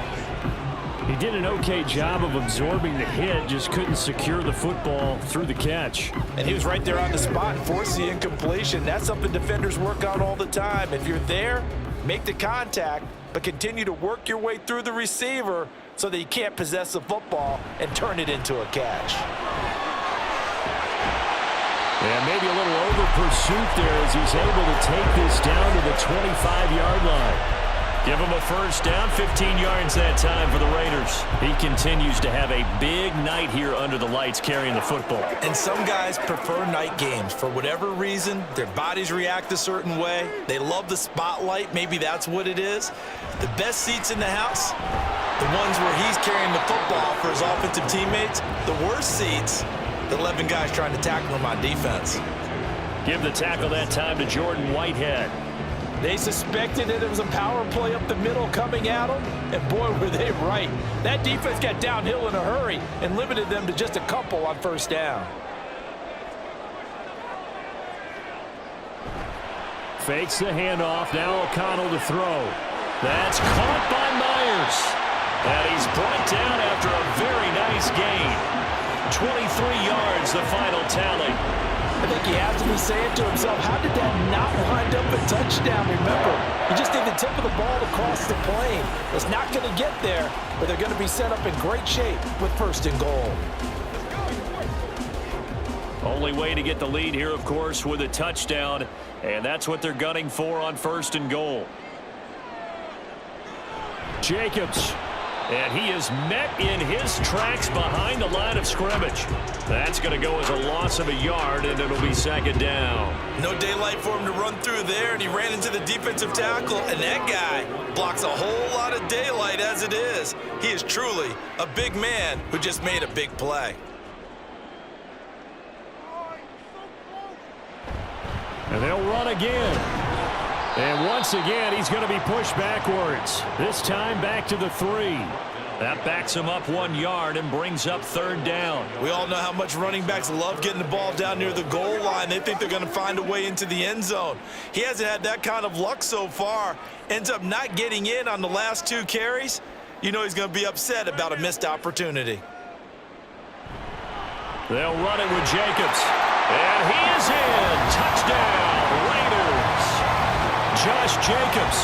He did an okay job of absorbing the hit, just couldn't secure the football through the catch. And he was right there on the spot and forced the incompletion. That's something defenders work on all the time. If you're there, make the contact, but continue to work your way through the receiver so that you can't possess the football and turn it into a catch. And maybe a little over pursuit there as he's able to take this down to the 25-yard line. Give him a first down, 15 yards that time for the Raiders. He continues to have a big night here under the lights carrying the football. And some guys prefer night games. For whatever reason, their bodies react a certain way. They love the spotlight. Maybe that's what it is. The best seats in the house, the ones where he's carrying the football for his offensive teammates. The worst seats, the 11 guys trying to tackle him on defense. Give the tackle that time to Jordan Whitehead. They suspected that it was a power play up the middle coming at them, and boy, were they right. That defense got downhill in a hurry and limited them to just a couple on first down. Fakes the handoff. Now O'Connell to throw. That's caught by Myers. And he's brought down after a very nice gain. 23 yards, the final tally. I think he has to be saying to himself, how did that not wind up a touchdown? Remember, you just need the tip of the ball to cross the plane. It's not going to get there, but they're going to be set up in great shape with 1st and goal. Only way to get the lead here, of course, with a touchdown, and that's what they're gunning for on 1st and goal. Jacobs. And he is met in his tracks behind the line of scrimmage. That's going to go as a loss of a yard, and it'll be 2nd down. No daylight for him to run through there, and he ran into the defensive tackle, and that guy blocks a whole lot of daylight as it is. He is truly a big man who just made a big play. And they'll run again. And once again, he's going to be pushed backwards. This time back to the 3. That backs him up 1 yard and brings up 3rd down. We all know how much running backs love getting the ball down near the goal line. They think they're going to find a way into the end zone. He hasn't had that kind of luck so far. Ends up not getting in on the last 2 carries. You know he's going to be upset about a missed opportunity. They'll run it with Jacobs. And he is in. Touchdown, Raiders. Josh Jacobs,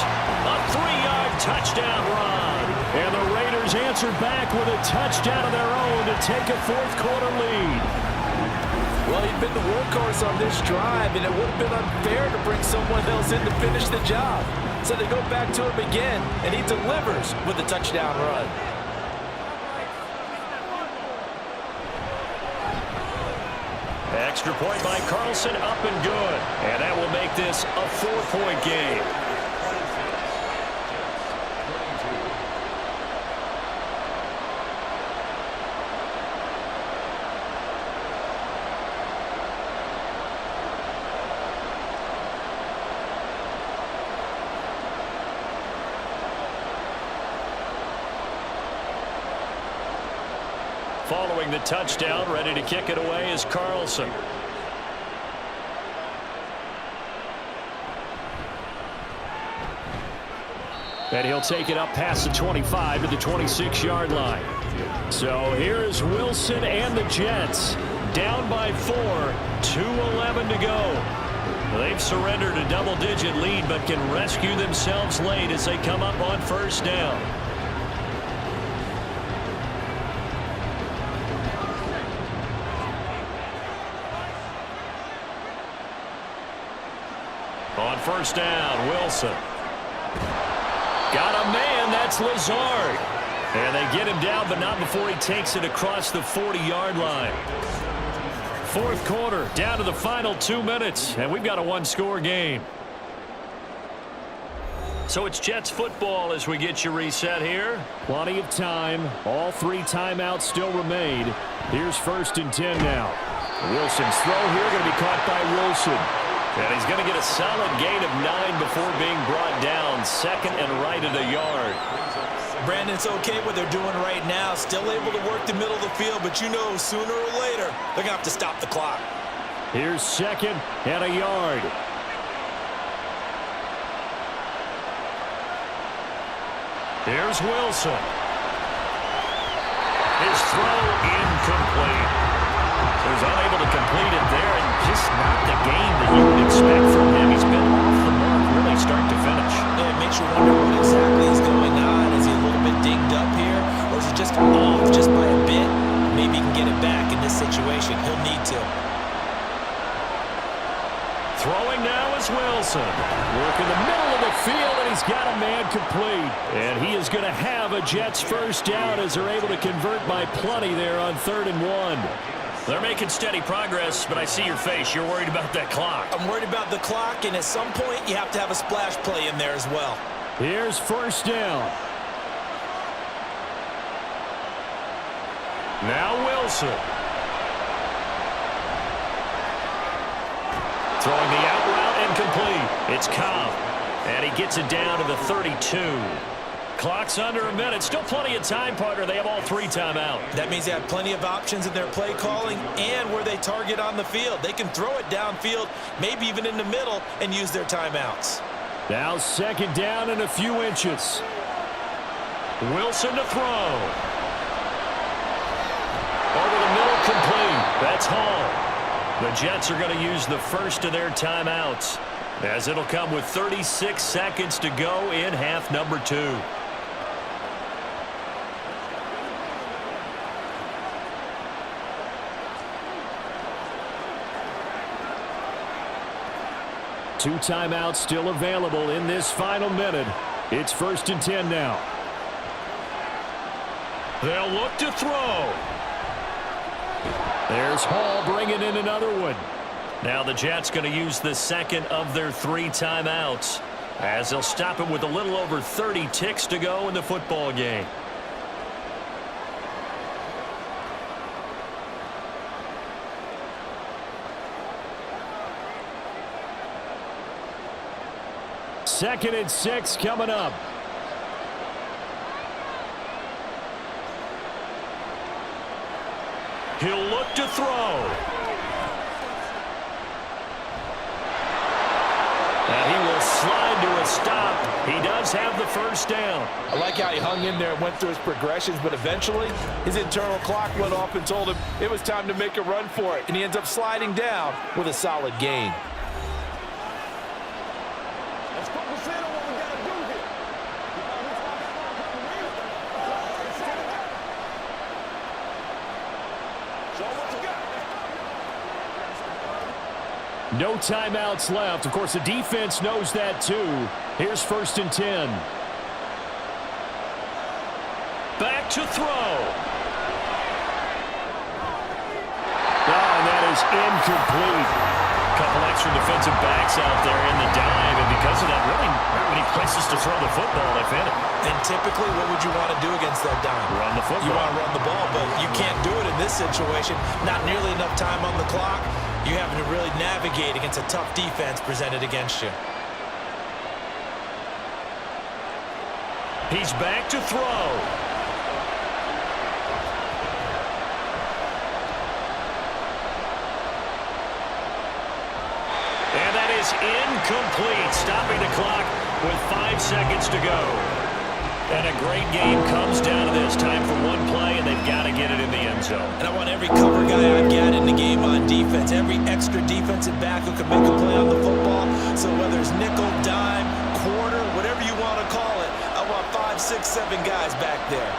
a 3-yard touchdown run. And the Raiders answered back with a touchdown of their own to take a 4th-quarter lead. Well, he'd been the workhorse on this drive, and it would have been unfair to bring someone else in to finish the job. So they go back to him again, and he delivers with a touchdown run. Extra point by Carlson, up and good. And that will make this a 4-point game. Following the touchdown, ready to kick it away is Carlson. And he'll take it up past the 25 to the 26-yard line. So here's Wilson and the Jets down by 4, 2:11 to go. They've surrendered a double-digit lead but can rescue themselves late as they come up on 1st down. On 1st down, Wilson. Got a man, that's Lazard. And they get him down, but not before he takes it across the 40-yard line. 4th quarter, down to the final 2 minutes, and we've got a 1-score game. So it's Jets football as we get you reset here. Plenty of time. All 3 timeouts still remain. Here's 1st and 10 now. Wilson's throw here going to be caught by Wilson. And he's going to get a solid gain of 9 before being brought down. 2nd and right at a yard. Brandon, it's okay what they're doing right now. Still able to work the middle of the field, but you know sooner or later they're going to have to stop the clock. Here's 2nd and a yard. Here's Wilson. His throw incomplete. He was unable to complete it there, and just not the game that you would expect from him. He's been off the mark really start to finish. Yeah, it makes you wonder what exactly is going on. Is he a little bit dinged up here, or is he just off just by a bit? Maybe he can get it back in this situation. He'll need to. Throwing now is Wilson. Work in the middle of the field, and he's got a man complete. And he is going to have a Jets 1st down as they're able to convert by plenty there on 3rd and 1. They're making steady progress, but I see your face. You're worried about that clock. I'm worried about the clock, and at some point you have to have a splash play in there as well. Here's 1st down. Now Wilson. Throwing the out route incomplete. It's Cobb. And he gets it down to the 32. Clock's under a minute. Still plenty of time, partner. They have all 3 timeout. That means they have plenty of options in their play calling and where they target on the field. They can throw it downfield, maybe even in the middle, and use their timeouts. Now 2nd down and a few inches. Wilson to throw. Over the middle, complete. That's Hall. The Jets are going to use the first of their timeouts, as it'll come with 36 seconds to go in half number 2. Two timeouts still available in this final minute. It's 1st and 10 now. They'll look to throw. There's Hall bringing in another one. Now the Jets going to use the 2nd of their 3 timeouts, as they'll stop it with a little over 30 ticks to go in the football game. Second and 6 coming up. He'll look to throw. And he will slide to a stop. He does have the first down. I like how he hung in there and went through his progressions, but eventually his internal clock went off and told him it was time to make a run for it, and he ends up sliding down with a solid gain. Let's focus in on what we got to do here. Show what you got. No timeouts left. Of course, the defense knows that too. Here's 1st and 10. Back to throw. Oh, and that is incomplete. Couple extra defensive backs out there in the dime, and because of that, really not many places to throw the football, if any. And typically, what would you want to do against that dime? Run the football. You want to run the ball, but you can't do it in this situation. Not nearly enough time on the clock. You having to really navigate against a tough defense presented against you. He's back to throw. And that is incomplete, stopping the clock with 5 seconds to go. And a great game comes down to this. Time for one play, and they've got to get it in the end zone. And I want every cover guy I've got in the game on defense, every extra defensive back who can make a play on the football. So whether it's nickel, dime, quarter, whatever you want to call it, I want 5, 6, 7 guys back there.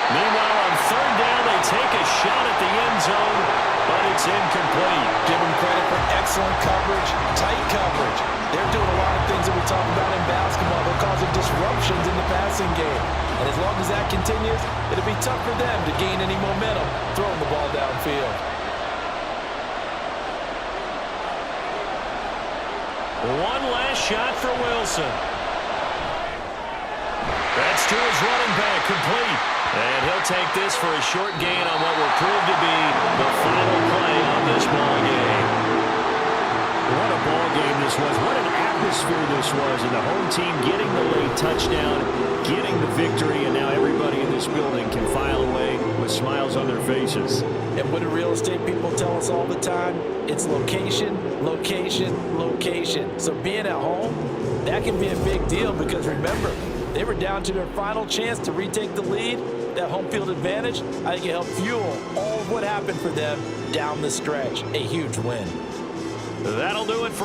Meanwhile, on 3rd down, they take a shot at the end zone, but it's incomplete. Give them credit for excellent coverage, tight coverage. They're doing a lot of things that we talk about in basketball. They're causing disruptions in the passing game. And as long as that continues, it'll be tough for them to gain any momentum throwing the ball downfield. One last shot for Wilson. That's to his running back, complete. And he'll take this for a short gain on what will prove to be the final play on this ball game. What a ball game this was. What an atmosphere this was. And the home team getting the late touchdown, getting the victory, and now everybody in this building can file away with smiles on their faces. And what do real estate people tell us all the time? It's location, location, location. So being at home, that can be a big deal because remember, they were down to their final chance to retake the lead. That home field advantage, I think it helped fuel all of what happened for them down the stretch. A huge win. That'll do it for